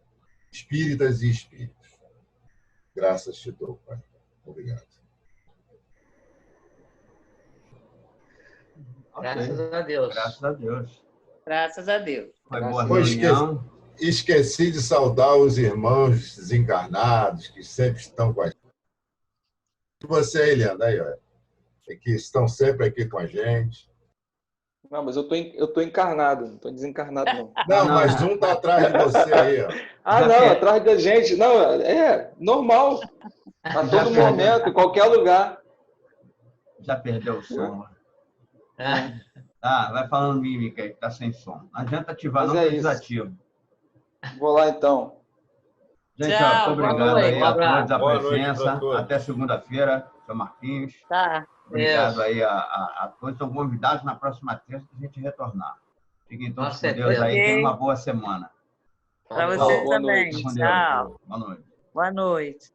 espíritas e espíritos. Graças te dou, Pai. Obrigado. Graças a Deus. Graças a Deus. Graças a Deus. Foi boa Pois reunião. Esqueci de saudar os irmãos desencarnados que sempre estão com a gente. E você, Eliana, aí, ó, que estão sempre aqui com a gente. Não, mas eu tô encarnado, não tô desencarnado, não. Não, mas um está atrás de você aí, ó. Ah, não, atrás da gente. Não, é normal. A todo momento, em qualquer lugar. Já perdeu o som. Tá, vai falando mímica aí, que tá sem som. Não adianta ativar, Mas não, é que isso. desativo. Vou lá, então. Gente, Tchau, ó, muito boa obrigado noite. aí a todos a Boa noite presença. pra todos. Até segunda-feira, seu Marquinhos. Tá. Obrigado Isso. aí a todos. Estão convidados na próxima terça para a gente retornar. Fiquem todos Com com Deus certeza. aí. Tenham Ok. uma boa semana. Para Tchau, vocês boa também. noite. Com Deus. Tchau. Boa noite. Boa noite.